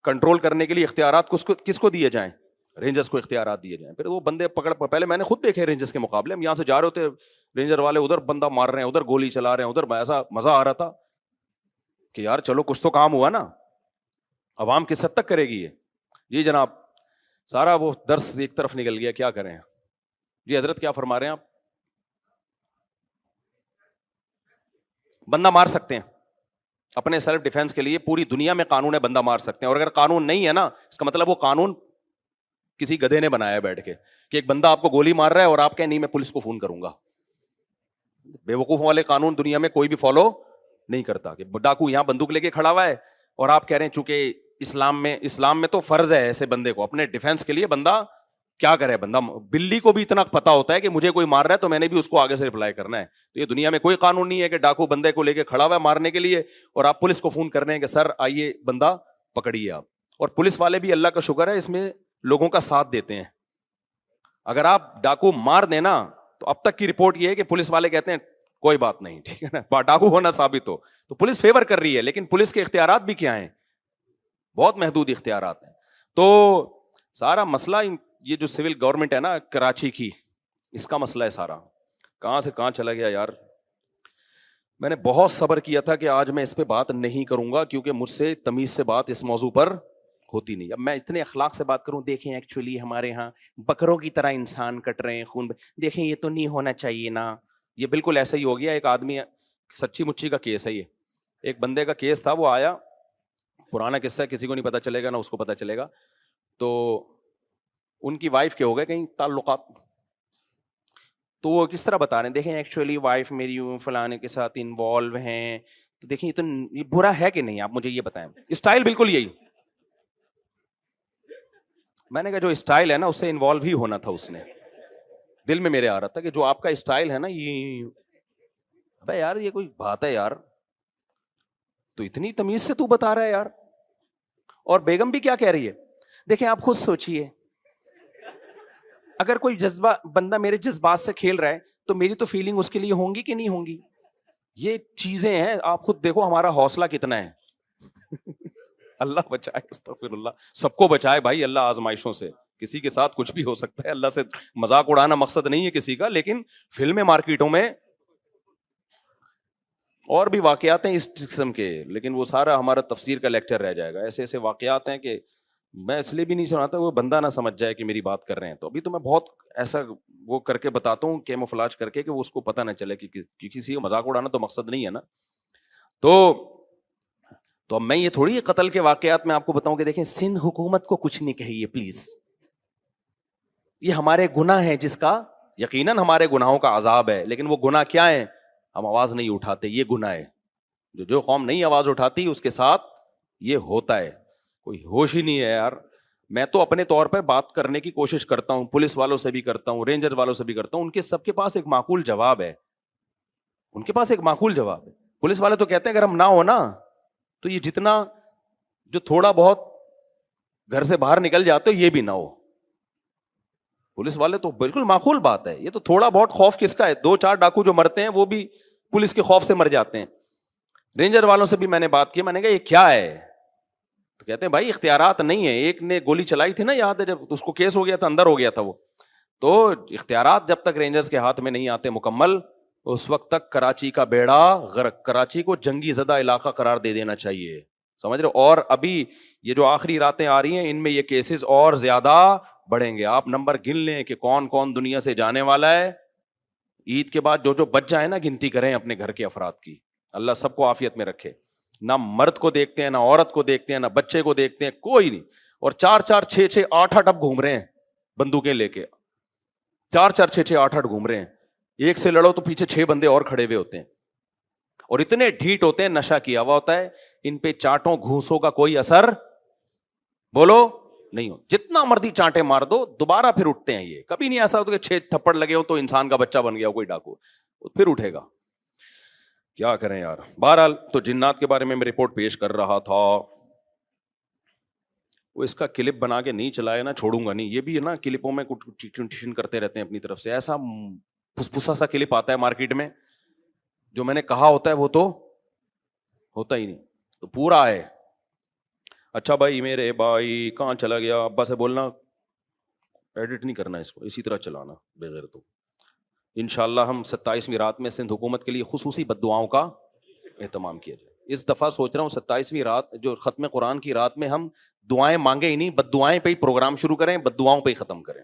کنٹرول کرنے کے لیے اختیارات کس کو دیے جائیں؟ رینجرز کو اختیارات دیے جائیں. پھر وہ بندے پہلے میں نے خود دیکھے رینجرز کے مقابلے، ہم یہاں سے جا رہے ہوتے رینجر والے ادھر بندہ مار رہے ہیں، ادھر گولی چلا رہے ہیں، ادھر ایسا مزہ آ رہا تھا کہ یار چلو کچھ تو کام ہوا نا. عوام کس حد تک کرے گی یہ؟ جی جناب، سارا وہ درس ایک طرف نکل گیا، کیا کریں. جی حضرت کیا فرما رہے ہیں آپ؟ بندہ مار سکتے ہیں اپنے سیلف ڈیفینس کے لیے، پوری دنیا میں قانون ہے بندہ مار سکتے ہیں. اور اگر قانون نہیں ہے نا، اس کا مطلب وہ قانون کسی گدھے نے بنایا بیٹھ کے کہ ایک بندہ آپ کو گولی مار رہا ہے اور آپ کہیں نہیں میں پولیس کو فون کروں گا. بے وقوف والے قانون دنیا میں کوئی بھی فالو نہیں کرتا کہ ڈاکو یہاں بندوق لے کے کھڑا ہوا ہے اور آپ کہہ رہے ہیں چونکہ اسلام میں تو فرض ہے ایسے بندے کو اپنے ڈیفینس کے لیے بندہ کیا کرے. بندہ بلی کو بھی اتنا پتا ہوتا ہے کہ مجھے کوئی مار رہا ہے تو میں نے بھی اس کو آگے سے رپلائی کرنا ہے. تو یہ دنیا میں کوئی قانون نہیں ہے کہ ڈاکو بندے کو لے کے کھڑا ہوا ہے مارنے کے لیے اور آپ پولیس کو فون کر رہے ہیں کہ سر آئیے بندہ پکڑیے آپ. اور پولیس والے بھی اللہ کا شکر ہے اس میں لوگوں کا ساتھ دیتے ہیں. اگر آپ ڈاکو مار دینا تو اب تک کی رپورٹ یہ ہے کہ پولیس والے کہتے ہیں کوئی بات نہیں، ٹھیک ہے نا، ڈاکو ہونا ثابت ہو تو پولیس فیور کر رہی ہے. لیکن پولیس کے اختیارات بھی کیا ہیں؟ بہت محدود اختیارات ہیں. تو سارا مسئلہ یہ جو سول گورنمنٹ ہے نا کراچی کی، اس کا مسئلہ ہے سارا. کہاں سے کہاں چلا گیا یار. میں نے بہت صبر کیا تھا کہ آج میں اس پہ بات نہیں کروں گا کیونکہ مجھ سے تمیز سے بات اس موضوع پر ہوتی نہیں. اب میں اتنے اخلاق سے بات کروں، دیکھیں ایکچولی ہمارے ہاں بکروں کی طرح انسان کٹ رہے ہیں خون، دیکھیں یہ تو نہیں ہونا چاہیے نا. یہ بالکل ایسا ہی ہو گیا. ایک آدمی سچی مچی کا کیس ہے یہ، ایک بندے کا کیس تھا، وہ آیا، پرانا قصہ ہے، کسی کو نہیں پتا چلے گا نہ اس کو پتا چلے گا. تو ان کی وائف کے ہو گئے کہیں تعلقات، تو وہ کس طرح بتا رہے ہیں، دیکھیں ایکچولی وائف میری فلانے کے ساتھ انوالو ہیں، تو دیکھیں یہ برا ہے کہ نہیں، آپ مجھے یہ بتائیں. اسٹائل بالکل یہی. میں نے کہا جو اسٹائل ہے نا اس سے انوالو ہی ہونا تھا. اس نے دل میں میرے آ رہا تھا کہ جو آپ کا اسٹائل ہے نا یہ بھائی یار یہ کوئی بات ہے یار، تو اتنی تمیز سے تو بتا رہا ہے یار. اور بیگم بھی کیا کہہ رہی ہے، دیکھیں آپ خود سوچئے اگر کوئی جذبہ بندہ میرے جذبات سے کھیل رہا ہے تو میری تو فیلنگ اس کے لیے ہوں گی کہ نہیں ہوں گی. یہ چیزیں ہیں، آپ خود دیکھو ہمارا حوصلہ کتنا ہے. اللہ بچائے، استغفر اللہ، سب کو بچائے بھائی اللہ آزمائشوں سے. کسی کے ساتھ کچھ بھی ہو سکتا ہے, اللہ سے مذاق اڑانا مقصد نہیں ہے کسی کا, لیکن فلمیں مارکیٹوں میں اور بھی واقعات ہیں اس قسم کے, لیکن وہ سارا ہمارا تفسیر کا لیکچر رہ جائے گا. ایسے ایسے واقعات ہیں کہ میں اس لیے بھی نہیں سناتا وہ بندہ نہ سمجھ جائے کہ میری بات کر رہے ہیں. تو ابھی تو میں بہت ایسا وہ کر کے بتاتا ہوں کیموفلاج کر کے کہ وہ اس کو پتہ نہ چلے کہ کسی کو مذاق اڑانا تو مقصد نہیں ہے نا. تو اب میں یہ تھوڑی قتل کے واقعات میں آپ کو بتاؤں کہ دیکھیں سندھ حکومت کو کچھ نہیں کہیے پلیز, یہ ہمارے گناہ ہیں جس کا یقیناً ہمارے گناہوں کا عذاب ہے, لیکن وہ گناہ کیا ہے, ہم آواز نہیں اٹھاتے, یہ گناہ ہے. جو قوم نہیں آواز اٹھاتی اس کے ساتھ یہ ہوتا ہے. کوئی ہوش ہی نہیں ہے یار. میں تو اپنے طور پہ بات کرنے کی کوشش کرتا ہوں, پولیس والوں سے بھی کرتا ہوں, رینجر والوں سے بھی کرتا ہوں, ان کے سب کے پاس ایک معقول جواب ہے, ان کے پاس ایک معقول جواب ہے. پولیس والے تو کہتے ہیں اگر ہم نہ ہو نا تو یہ جتنا جو تھوڑا بہت گھر سے باہر نکل جاتے ہو یہ بھی نہ ہو. پولیس والے تو بالکل معقول بات ہے, یہ تو تھوڑا بہت خوف کس کا ہے, 2-4 ڈاکو جو مرتے ہیں وہ بھی پولیس کے خوف سے مر جاتے ہیں. رینجر والوں سے بھی میں نے بات کی, میں نے کہا یہ کیا ہے, تو کہتے ہیں بھائی اختیارات نہیں ہے. ایک نے گولی چلائی تھی نا, یاد ہے جب اس کو کیس ہو گیا تھا, اندر ہو گیا تھا وہ, تو اختیارات جب تک رینجرز کے ہاتھ میں نہیں آتے مکمل, اس وقت تک کراچی کا بیڑا غرق, کراچی کو جنگی زدہ علاقہ قرار دے دینا چاہیے, سمجھ رہے. اور ابھی یہ جو آخری راتیں آ رہی ہیں ان میں یہ کیسز اور زیادہ بڑھیں گے. آپ نمبر گن لیں کہ کون کون دنیا سے جانے والا ہے. عید کے بعد جو بچ جائے نا, گنتی کریں اپنے گھر کے افراد کی, اللہ سب کو عافیت میں رکھے. نہ مرد کو دیکھتے ہیں, نہ عورت کو دیکھتے ہیں, نہ بچے کو دیکھتے ہیں, کوئی نہیں. اور 4-4 6-6 8-8 اب گھوم رہے ہیں بندوقیں لے کے, 4-4 6-6 8-8 گھوم رہے ہیں. ایک سے لڑو تو پیچھے 6 بندے اور کھڑے ہوئے ہوتے ہیں, اور اتنے ڈھیٹ ہوتے ہیں, نشہ کیا ہوا ہوتا ہے. ان پہ چانٹوں گھوسوں کا کوئی اثر بولو نہیں ہو. جتنا مرضی چانٹے مار دو دوبارہ پھر اٹھتے ہیں. یہ کبھی نہیں ایسا ہوتا کہ 6 تھپڑ لگے ہو تو انسان کا بچہ بن گیا ہو کوئی ڈاکو, پھر اٹھے گا. کیا کریں یار. بہرحال تو جنات کے بارے میں رپورٹ پیش کر رہا تھا. وہ اس کا کلپ بنا کے نہیں چلایا نا, چھوڑوں گا نہیں. یہ بھی ہے نا کلپوں میں کچھ ٹیوشن کرتے رہتے ہیں اپنی طرف سے. ایسا پھسا سا کلپ آتا ہے مارکیٹ میں, جو میں نے کہا ہوتا ہے وہ تو ہوتا ہی نہیں. تو پورا ہے. اچھا بھائی میرے بھائی کہاں چلا گیا, ابا سے بولنا ایڈٹ نہیں کرنا اس کو, اسی طرح چلانا بغیر. تو انشاءاللہ ہم 27ویں رات میں سندھ حکومت کے لیے خصوصی بد دعاؤں کا اہتمام کیا جائے. اس دفعہ سوچ رہا ہوں 27ویں رات جو ختم قرآن کی رات میں ہم دعائیں مانگے ہی نہیں, بد دعائیں پہ ہی پروگرام شروع کریں, بد دعاؤں پہ ہی ختم کریں.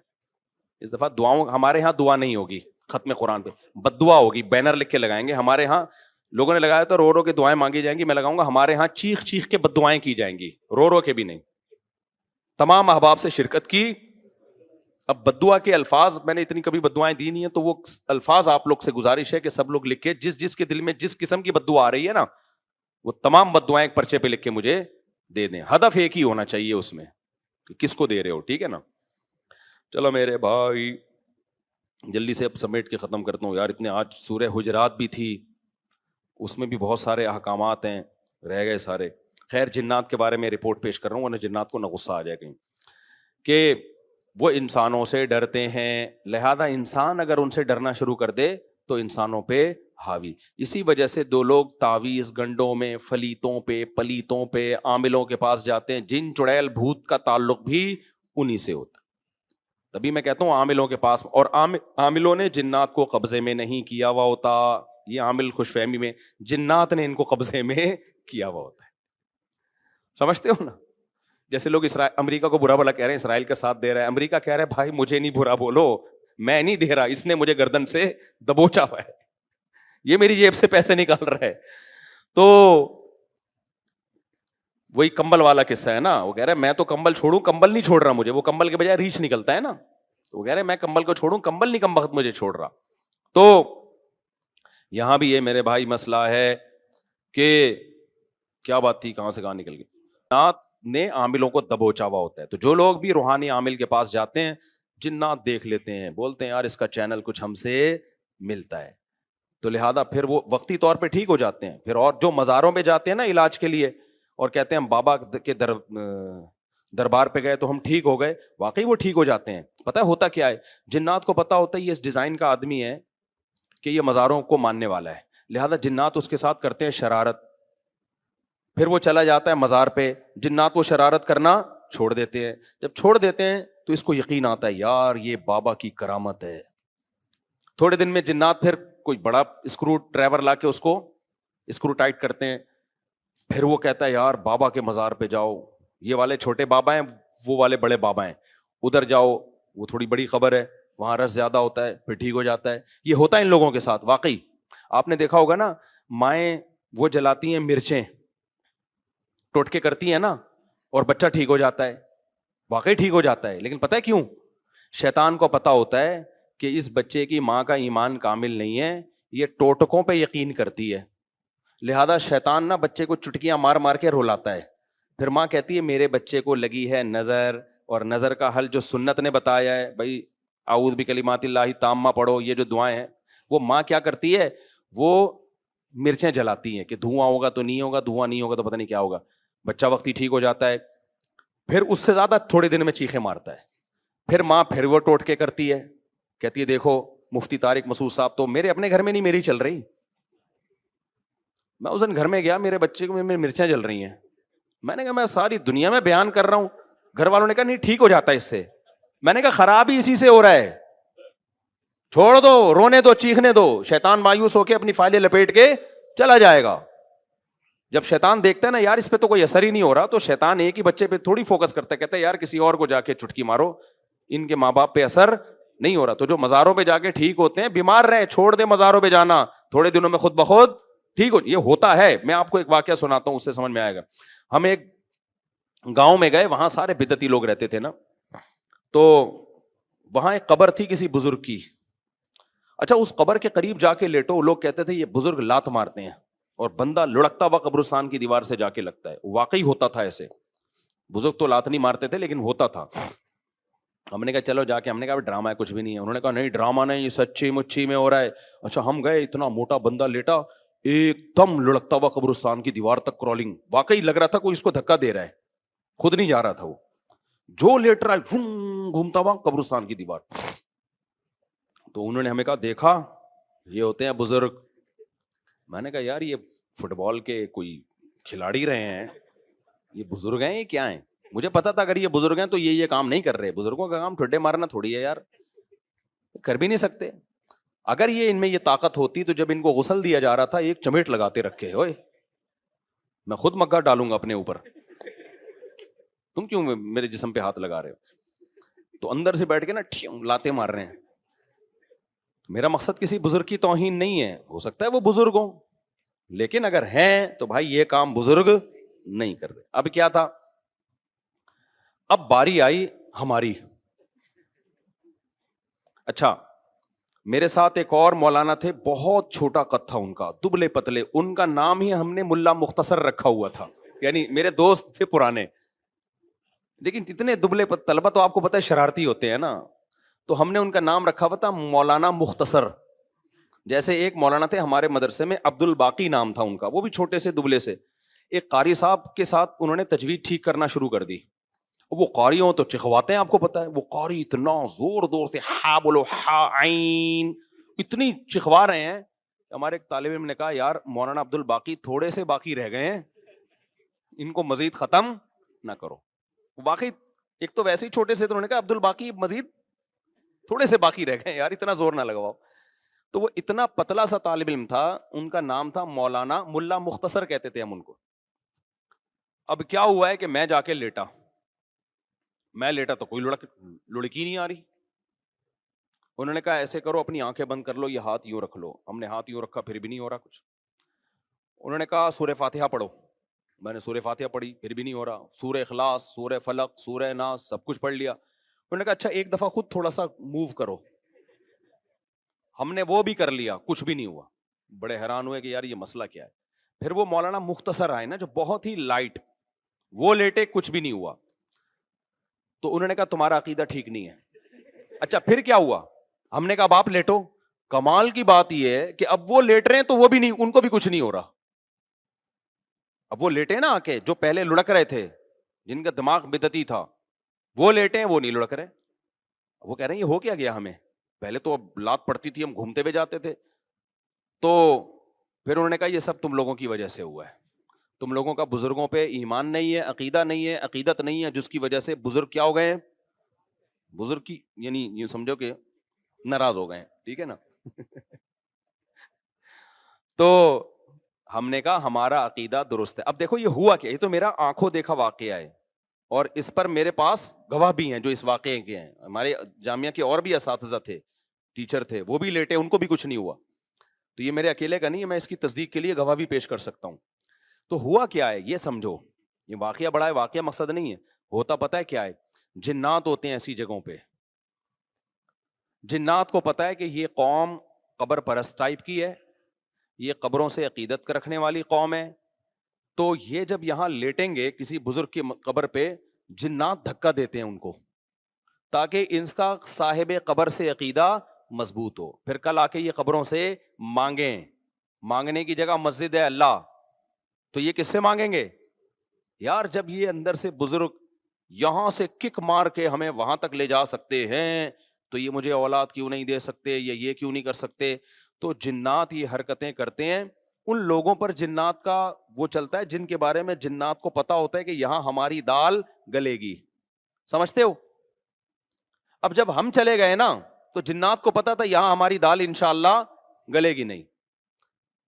اس دفعہ دعاؤں, ہمارے ہاں دعا نہیں ہوگی ختم قرآن پہ, بد دعا ہوگی. بینر لکھ کے لگائیں گے. ہمارے ہاں لوگوں نے لگایا تو رو رو کے دعائیں مانگی جائیں گی, میں لگاؤں گا ہمارے ہاں چیخ چیخ کے بد دعائیں کی جائیں گی, رو رو کے بھی نہیں. تمام احباب سے شرکت کی. اب بد دعا کے الفاظ میں نے اتنی کبھی بد دعائیں دی نہیں ہیں, تو وہ الفاظ آپ لوگ سے گزارش ہے کہ سب لوگ لکھ کے جس کے دل میں جس قسم کی بد دعا آ رہی ہے نا, وہ تمام بد دعائیں ایک پرچے پہ لکھ کے مجھے دے دیں. ہدف ایک ہی ہونا چاہیے اس میں کہ کس کو دے رہے ہو, ٹھیک ہے نا. چلو میرے بھائی جلدی سے اب سمیٹ کے ختم کرتا ہوں یار. اتنے آج سورہ حجرات بھی تھی, اس میں بھی بہت سارے احکامات ہیں, رہ گئے سارے. خیر جنات کے بارے میں رپورٹ پیش کر رہا ہوں, ورنہ جنات کو نہ غصہ آ جائے کہیں, کہ وہ انسانوں سے ڈرتے ہیں, لہذا انسان اگر ان سے ڈرنا شروع کر دے تو انسانوں پہ حاوی. اسی وجہ سے 2 لوگ تعویذ گنڈوں میں, فلیتوں پہ, پلیتوں پہ, عاملوں کے پاس جاتے ہیں. جن چڑیل بھوت کا تعلق بھی انہی سے ہوتا. تبھی میں کہتا ہوں عاملوں کے پاس, اور عاملوں نے جنات کو قبضے میں نہیں کیا ہوا ہوتا. یہ عامل خوش فہمی میں, جنات نے ان کو قبضے میں کیا ہوا ہوتا ہے. سمجھتے ہو نا. جیسے لوگ امریکہ کو برا بھلا کہہ رہے ہیں, اسرائیل کا ساتھ دے رہا ہے. امریکہ کہہ رہا ہے بھائی مجھے نہیں برا بولو, میں نہیں دے رہا, اس نے مجھے گردن سے دبوچا ہوا ہے, یہ میری جیب سے پیسے نکال رہا ہے. تو وہی کمبل والا قصہ ہے نا, وہ کہہ رہا ہے میں تو کمبل چھوڑوں, کمبل نہیں چھوڑ رہا مجھے, وہ کمبل کے بجائے ریچھ نکلتا ہے نا. تو وہ کہہ رہے ہیں میں کمبل کو چھوڑوں, کمبل نہیں کم وقت مجھے چھوڑ رہا. تو یہاں بھی یہ میرے بھائی مسئلہ ہے کہ کیا بات تھی, کہاں سے کہاں نکل گئی. جنات نے عاملوں کو دبوچا ہوا ہوتا ہے. تو جو لوگ بھی روحانی عامل کے پاس جاتے ہیں, جنات دیکھ لیتے ہیں, بولتے ہیں یار اس کا چینل کچھ ہم سے ملتا ہے, تو لہذا پھر وہ وقتی طور پہ ٹھیک ہو جاتے ہیں. پھر اور جو مزاروں پہ جاتے ہیں نا علاج کے لیے, اور کہتے ہیں ہم بابا کے دربار پہ گئے تو ہم ٹھیک ہو گئے, واقعی وہ ٹھیک ہو جاتے ہیں. پتہ ہوتا کیا ہے, جنات کو پتا ہوتا ہے یہ اس ڈیزائن کا آدمی ہے کہ یہ مزاروں کو ماننے والا ہے, لہذا جنات اس کے ساتھ کرتے ہیں شرارت. پھر وہ چلا جاتا ہے مزار پہ, جنات وہ شرارت کرنا چھوڑ دیتے ہیں. جب چھوڑ دیتے ہیں تو اس کو یقین آتا ہے یار یہ بابا کی کرامت ہے. تھوڑے دن میں جنات پھر کوئی بڑا اسکرو ڈرائیور لا کے اس کو اسکرو ٹائٹ کرتے ہیں. پھر وہ کہتا ہے یار بابا کے مزار پہ جاؤ, یہ والے چھوٹے بابا ہیں, وہ والے بڑے بابا ہیں, ادھر جاؤ, وہ تھوڑی بڑی خبر ہے, وہاں رس زیادہ ہوتا ہے, پھر ٹھیک ہو جاتا ہے. یہ ہوتا ہے ان لوگوں کے ساتھ. واقعی آپ نے دیکھا ہوگا نا, مائیں وہ جلاتی ہیں مرچیں, ٹوٹکے کرتی ہیں نا, اور بچہ ٹھیک ہو جاتا ہے, واقعی ٹھیک ہو جاتا ہے. لیکن پتہ ہے کیوں؟ شیطان کو پتا ہوتا ہے کہ اس بچے کی ماں کا ایمان کامل نہیں ہے, یہ ٹوٹکوں پہ یقین کرتی ہے, لہذا شیطان نا بچے کو چٹکیاں مار مار کے رلاتا ہے. پھر ماں کہتی ہے میرے بچے کو لگی ہے نظر, اور نظر کا حل جو سنت نے بتایا ہے, بھائی اعوذ بکلمات اللہ تامہ پڑھو, یہ جو دعائیں ہیں, وہ ماں کیا کرتی ہے, وہ مرچیں جلاتی ہیں کہ دھواں ہوگا تو نہیں ہوگا, دھواں نہیں ہوگا تو پتہ نہیں کیا ہوگا. بچہ وقتی ٹھیک ہو جاتا ہے, پھر اس سے زیادہ تھوڑے دن میں چیخیں مارتا ہے. پھر ماں پھر وہ ٹوٹکے کرتی ہے, کہتی ہے دیکھو مفتی طارق مسعود صاحب تو میرے اپنے گھر میں نہیں میری چل رہی, میں اس دن گھر میں گیا, میرے بچے کو میری مرچیں جل رہی ہیں. میں نے کہا میں ساری دنیا میں بیان کر رہا ہوں. گھر والوں نے کہا نہیں ٹھیک ہو جاتا ہے اس سے. میں نے کہا خراب ہی اسی سے ہو رہا ہے, چھوڑ دو, رونے دو, چیخنے دو. شیطان مایوس ہو کے اپنی فائلیں لپیٹ کے چلا جائے گا. جب شیطان دیکھتا ہے نا یار اس پہ تو کوئی اثر ہی نہیں ہو رہا, تو شیطان ایک ہی بچے پہ تھوڑی فوکس کرتا ہے, کہتا ہے یار کسی اور کو جا کے چٹکی مارو, ان کے ماں باپ پہ اثر نہیں ہو رہا. تو جو مزاروں پہ جا کے ٹھیک ہوتے ہیں, بیمار رہے, چھوڑ دے مزاروں پہ جانا, تھوڑے دنوں میں خود بخود ٹھیک ہو. یہ ہوتا ہے. میں آپ کو ایک واقعہ سناتا ہوں, اس سے سمجھ میں آئے گا. ہم ایک گاؤں میں گئے, وہاں سارے بدعتی لوگ رہتے تھے نا, تو وہاں ایک قبر تھی کسی بزرگ کی. اچھا اس قبر کے قریب جا کے لیٹو, لوگ کہتے تھے یہ بزرگ لات مارتے ہیں, اور بندہ لڑکتا ہوا قبرستان کی دیوار سے جا کے لگتا ہے. واقعی ہوتا تھا ایسے. بزرگ تو لات نہیں مارتے تھے لیکن ہوتا تھا. ہم نے کہا چلو جا کے, ہم نے کہا ڈرامہ ہے کچھ بھی نہیں ہے. انہوں نے کہا نہیں ڈرامہ نہیں, یہ سچی مچی میں ہو رہا ہے. اچھا ہم گئے, اتنا موٹا بندہ لیٹا, ایک دم لڑکتا ہوا قبرستان کی دیوار تک کرولنگ. واقعی لگ رہا تھا کوئی اس کو دھکا دے رہا ہے, خود نہیں جا رہا تھا وہ, جو لیٹ رہا ہے گھومتا ہوا قبرستان کی دیوار. تو انہوں نے ہمیں کہا دیکھا یہ ہوتے ہیں بزرگ. میں نے کہا یار یہ فٹ بال کے کوئی کھلاڑی رہے ہیں, یہ بزرگ ہیں یہ کیا ہیں؟ مجھے پتا تھا اگر یہ بزرگ ہیں تو یہ کام نہیں کر رہے. بزرگوں کا کام ٹھڈے مارنا تھوڑی ہے یار, کر بھی نہیں سکتے. اگر یہ ان میں یہ طاقت ہوتی تو جب ان کو غسل دیا جا رہا تھا ایک چمیٹ لگاتے رکھے, ہوئے میں خود مگا ڈالوں گا اپنے اوپر, تم کیوں میرے جسم پہ ہاتھ لگا رہے ہو؟ تو اندر سے بیٹھ کے نا لاتے مار رہے ہیں. میرا مقصد کسی بزرگ کی توہین نہیں ہے, ہو سکتا ہے وہ بزرگ ہوں, لیکن اگر ہیں تو بھائی یہ کام بزرگ نہیں کر رہے. اب کیا تھا, اب باری آئی ہماری. اچھا میرے ساتھ ایک اور مولانا تھے, بہت چھوٹا قد تھا ان کا, دبلے پتلے. ان کا نام ہی ہم نے ملا مختصر رکھا ہوا تھا, یعنی میرے دوست تھے پرانے, لیکن اتنے دبلے طلبہ تو آپ کو پتہ ہے شرارتی ہوتے ہیں نا, تو ہم نے ان کا نام رکھا ہوا تھا مولانا مختصر. جیسے ایک مولانا تھے ہمارے مدرسے میں, عبد الباقی نام تھا ان کا, وہ بھی چھوٹے سے دبلے سے. ایک قاری صاحب کے ساتھ انہوں نے تجوید ٹھیک کرنا شروع کر دی. وہ قاری ہوں تو چکھواتے ہیں, آپ کو پتا ہے, وہ قاری اتنا زور زور سے ہا بولو ہا عین اتنی چکھوا رہے ہیں. ہمارے ایک طالب علم نے کہا یار مولانا عبد الباقی تھوڑے سے باقی رہ گئے ہیں, ان کو مزید ختم نہ کرو. واقعی ایک تو ویسے ہی چھوٹے سے, تو انہوں نے کہا عبد الباقی مزید تھوڑے سے باقی رہ گئے یار, اتنا زور نہ لگواؤ. تو وہ اتنا پتلا سا طالب علم تھا, ان کا نام تھا مولانا ملا مختصر کہتے تھے ہم ان کو. اب کیا ہوا ہے کہ میں جا کے لیٹا تو کوئی لڑکی نہیں آ رہی. انہوں نے کہا ایسے کرو اپنی آنکھیں بند کر لو, یہ ہاتھ یوں رکھ لو. ہم نے ہاتھ یوں رکھا, پھر بھی نہیں ہو رہا کچھ. انہوں نے کہا سورہ فاتحہ پڑھو. میں نے سورہ فاتحہ پڑھی, پھر بھی نہیں ہو رہا. سورہ اخلاص, سورہ فلق, سورہ ناس, سب کچھ پڑھ لیا. انہوں نے کہا اچھا ایک دفعہ خود تھوڑا سا موو کرو. ہم نے وہ بھی کر لیا, کچھ بھی نہیں ہوا. بڑے حیران ہوئے کہ یار یہ مسئلہ کیا ہے. پھر وہ مولانا مختصر آئے نا, جو بہت ہی لائٹ, وہ لیٹے, کچھ بھی نہیں ہوا. تو انہوں نے کہا تمہارا عقیدہ ٹھیک نہیں ہے. اچھا پھر کیا ہوا؟ ہم نے کہا اب آپ لیٹو. کمال کی بات یہ ہے کہ اب وہ لیٹ رہے ہیں تو وہ بھی نہیں, ان کو بھی کچھ نہیں ہو رہا. اب وہ لیٹے نا آ کے, جو پہلے لڑک رہے تھے, جن کا دماغ بدعتی تھا, وہ لیٹے ہیں, وہ نہیں لڑک رہے. وہ کہہ رہے ہیں یہ ہو کیا گیا ہمیں, پہلے تو لات پڑتی تھی, ہم گھومتے ہوئے جاتے تھے. تو پھر انہوں نے کہا یہ سب تم لوگوں کی وجہ سے ہوا ہے. تم لوگوں کا بزرگوں پہ ایمان نہیں ہے, عقیدہ نہیں ہے, عقیدت نہیں ہے, جس کی وجہ سے بزرگ کیا ہو گئے ہیں, بزرگ کی یعنی یوں سمجھو کہ ناراض ہو گئے ہیں, ٹھیک ہے نا. تو ہم نے کہا ہمارا عقیدہ درست ہے. اب دیکھو یہ ہوا کیا, یہ تو میرا آنکھوں دیکھا واقعہ ہے, اور اس پر میرے پاس گواہ بھی ہیں جو اس واقعے کے ہیں. ہمارے جامعہ کے اور بھی اساتذہ تھے, ٹیچر تھے, وہ بھی لیٹے, ان کو بھی کچھ نہیں ہوا. تو یہ میرے اکیلے کا نہیں ہے, میں اس کی تصدیق کے لیے گواہ بھی پیش کر سکتا ہوں. تو ہوا کیا ہے یہ سمجھو, یہ واقعہ بڑا ہے, واقعہ مقصد نہیں ہے. ہوتا پتہ ہے کیا ہے, جنات ہوتے ہیں ایسی جگہوں پہ. جنات کو پتہ ہے کہ یہ قوم قبر پرست ٹائپ کی ہے, یہ قبروں سے عقیدت رکھنے والی قوم ہے. تو یہ جب یہاں لیٹیں گے کسی بزرگ کی قبر پہ, جنات دھکا دیتے ہیں ان کو, تاکہ ان کا صاحب قبر سے عقیدہ مضبوط ہو. پھر کل آ کے یہ قبروں سے مانگیں. مانگنے کی جگہ مسجد ہے اللہ, تو یہ کس سے مانگیں گے یار؟ جب یہ اندر سے بزرگ یہاں سے کک مار کے ہمیں وہاں تک لے جا سکتے ہیں, تو یہ مجھے اولاد کیوں نہیں دے سکتے, یہ کیوں نہیں کر سکتے؟ تو جنات یہ حرکتیں کرتے ہیں. ان لوگوں پر جنات کا وہ چلتا ہے جن کے بارے میں جنات کو پتا ہوتا ہے کہ یہاں ہماری دال گلے گی. سمجھتے ہو؟ اب جب ہم چلے گئے نا, تو جنات کو پتا تھا یہاں ہماری دال انشاءاللہ گلے گی نہیں.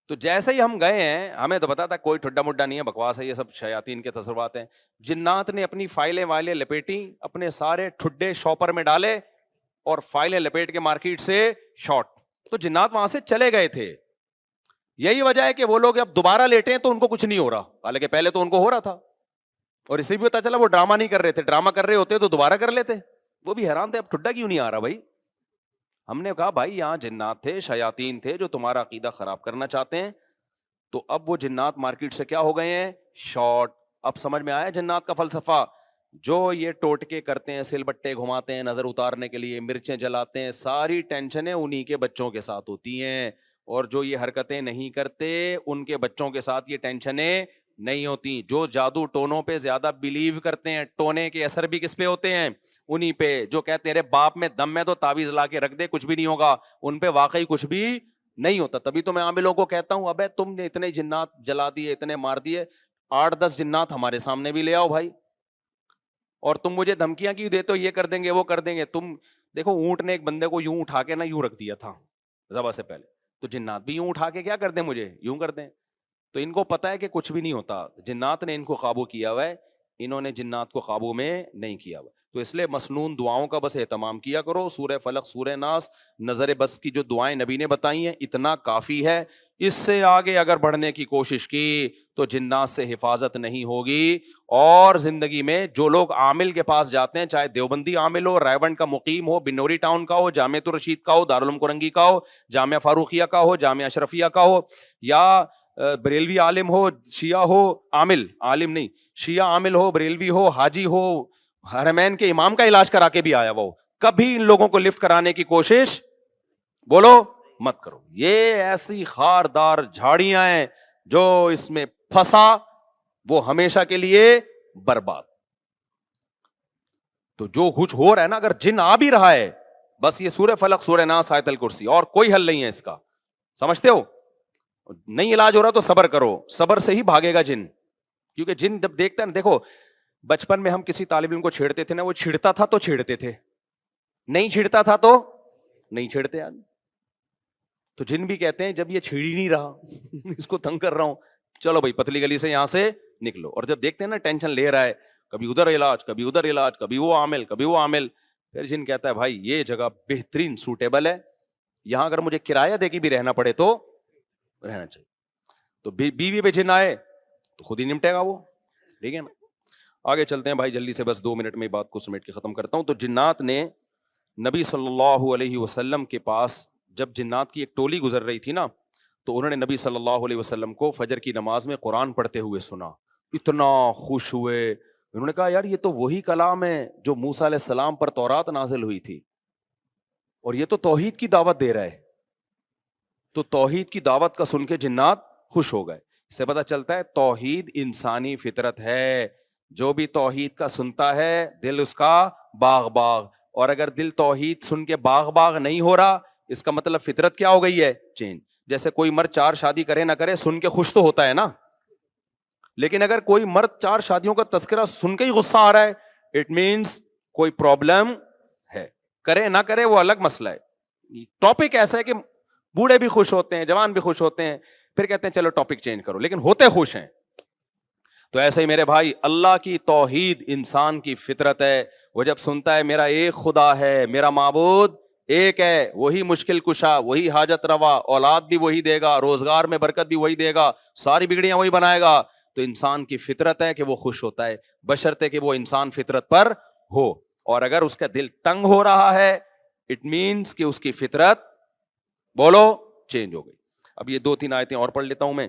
تو جیسے ہی ہم گئے ہیں, ہمیں تو پتا تھا کوئی ٹھڈا مڈا نہیں ہے, بکواس ہے, یہ سب شیاطین کے تصورات ہیں. جنات نے اپنی فائلیں وائلیں لپیٹی, اپنے سارے ٹھڈے شاپر میں ڈالے, اور فائلیں لپیٹ کے مارکیٹ سے شارٹ. تو جنات وہاں سے چلے گئے تھے. یہی وجہ ہے کہ وہ لوگ اب دوبارہ لیٹے ہیں تو ان کو کچھ نہیں ہو رہا, حالانکہ پہلے تو ان کو ہو رہا تھا. اور اسے بھی پتا چلا وہ ڈرامہ نہیں کر رہے تھے, ڈرامہ کر رہے ہوتے تو دوبارہ کر لیتے. وہ بھی حیران تھے اب ٹھڈا کیوں نہیں آ رہا بھائی. ہم نے کہا بھائی یہاں جنات تھے, شیاطین تھے جو تمہارا عقیدہ خراب کرنا چاہتے ہیں. تو اب وہ جنات مارکیٹ سے کیا ہو گئے ہیں؟ شارٹ. اب سمجھ میں آیا جنات کا فلسفہ؟ جو یہ ٹوٹکے کرتے ہیں, سل بٹے گھماتے ہیں نظر اتارنے کے لیے, مرچیں جلاتے ہیں, ساری ٹینشنیں انہی کے بچوں کے ساتھ ہوتی ہیں. اور جو یہ حرکتیں نہیں کرتے ان کے بچوں کے ساتھ یہ ٹینشنیں نہیں ہوتی. جو جادو ٹونوں پہ زیادہ بلیو کرتے ہیں, ٹونے کے اثر بھی کس پہ ہوتے ہیں؟ انہی پہ. جو کہتے ہیں تیرے باپ میں دم ہے تو تعویذ لا کے رکھ دے کچھ بھی نہیں ہوگا, ان پہ واقعی کچھ بھی نہیں ہوتا. تبھی تو میں عاملوں کو کہتا ہوں ابے تم نے اتنے جنات جلا دیے, اتنے مار دیے, 8-10 جنات ہمارے سامنے بھی لے آؤ بھائی, اور تم مجھے دھمکیاں کیوں دیتے ہو, یہ کر دیں گے وہ کر دیں گے. تم دیکھو اونٹ نے ایک بندے کو یوں اٹھا کے نا یوں رکھ دیا تھا ذبح سے پہلے, تو جنات بھی یوں اٹھا کے کیا کر دیں, مجھے یوں کر دیں. تو ان کو پتا ہے کہ کچھ بھی نہیں ہوتا, جنات نے ان کو قابو کیا ہوا ہے, انہوں نے جنات کو قابو میں نہیں کیا ہوا. تو اس لیے مسنون دعاؤں کا بس اہتمام کیا کرو. سورہ فلق, سورہ ناس, نظر بس کی جو دعائیں نبی نے بتائی ہیں اتنا کافی ہے. اس سے آگے اگر بڑھنے کی کوشش کی تو جنات سے حفاظت نہیں ہوگی. اور زندگی میں جو لوگ عامل کے پاس جاتے ہیں, چاہے دیوبندی عامل ہو, رائے کا مقیم ہو, بنوری ٹاؤن کا ہو, جامعۃ الرشید کا ہو, دارالعلوم کرنگی کا ہو, جامعہ فاروقیہ کا ہو, جامعہ اشرفیہ کا ہو, یا بریلوی عالم ہو, شیعہ ہو, عالم نہیں, شیعہ عامل ہو, بریلوی ہو, حاجی ہو, حرمین کے امام کا علاج کرا کے بھی آیا وہ, کبھی ان لوگوں کو لفٹ کرانے کی کوشش بولو مت کرو. یہ ایسی خاردار جھاڑیاں ہیں جو اس میں پھنسا وہ ہمیشہ کے لیے برباد. تو جو کچھ ہو رہا ہے نا, اگر جن آ بھی رہا ہے, بس یہ سورہ فلق, سورہ ناس, آیت الکرسی, اور کوئی حل نہیں ہے اس کا. سمجھتے ہو؟ نہیں علاج ہو رہا تو صبر کرو, صبر سے ہی بھاگے گا جن. کیونکہ جن جب دیکھتا ہے نا, دیکھو بچپن میں ہم کسی طالب علم کو چھیڑتے تھے نا, وہ چھڑتا تھا تو چھیڑتے تھے, نہیں چھڑتا تھا تو نہیں چھیڑتے. تو جن بھی کہتے ہیں جب یہ چھیڑ ہی نہیں رہا اس کو تنگ کر رہا ہوں, چلو بھائی پتلی گلی سے یہاں سے نکلو. اور جب دیکھتے ہیں نا ٹینشن لے رہا ہے, کبھی ادھر علاج, کبھی ادھر علاج, کبھی وہ عامل, کبھی وہ عامل, پھر جن کہتا ہے بھائی یہ جگہ بہترین سوٹیبل ہے, یہاں اگر مجھے کرایہ دے کے بھی رہنا پڑے تو رہنا چاہیے. تو بیوی پہ جن آئے تو خود ہی نمٹے گا وہ, ٹھیک ہے نا. آگے چلتے ہیں بھائی جلدی سے, بس 2 منٹ میں بات کو سمیٹ کے ختم کرتا ہوں. تو جنات نے نبی صلی اللہ علیہ وسلم کے پاس, جب جنات کی ایک ٹولی گزر رہی تھی نا, تو انہوں نے نبی صلی اللہ علیہ وسلم کو فجر کی نماز میں قرآن پڑھتے ہوئے سنا. اتنا خوش ہوئے, انہوں نے کہا یار یہ تو وہی کلام ہے جو موسیٰ علیہ السلام پر تورات نازل ہوئی تھی, اور یہ تو توحید کی دعوت دے رہا ہے. تو توحید کی دعوت کا سن کے جنات خوش ہو گئے. اس سے پتہ چلتا ہے توحید انسانی فطرت ہے, جو بھی توحید کا سنتا ہے دل اس کا باغ باغ. اور اگر دل توحید سن کے باغ باغ نہیں ہو رہا, اس کا مطلب فطرت کیا ہو گئی ہے, چینج. جیسے کوئی مرد 4 شادی کرے نہ کرے, سن کے خوش تو ہوتا ہے نا, لیکن اگر کوئی مرد 4 شادیوں کا تذکرہ سن کے ہی غصہ آ رہا ہے, اٹ مینس کوئی پرابلم ہے. کرے نہ کرے وہ الگ مسئلہ ہے. ٹاپک ایسا ہے کہ بوڑھے بھی خوش ہوتے ہیں, جوان بھی خوش ہوتے ہیں, پھر کہتے ہیں چلو ٹاپک چینج کرو, لیکن ہوتے خوش ہیں. تو ایسے ہی میرے بھائی, اللہ کی توحید انسان کی فطرت ہے. وہ جب سنتا ہے میرا ایک خدا ہے, میرا معبود ایک ہے, وہی مشکل کشا, وہی حاجت روا, اولاد بھی وہی دے گا, روزگار میں برکت بھی وہی دے گا, ساری بگڑیاں وہی بنائے گا, تو انسان کی فطرت ہے کہ وہ خوش ہوتا ہے, بشرطے کہ وہ انسان فطرت پر ہو. اور اگر اس کا دل تنگ ہو رہا ہے, اٹ مینس کہ اس کی فطرت بولو چینج ہو گئی. اب یہ 2-3 آیتیں اور پڑھ لیتا ہوں میں.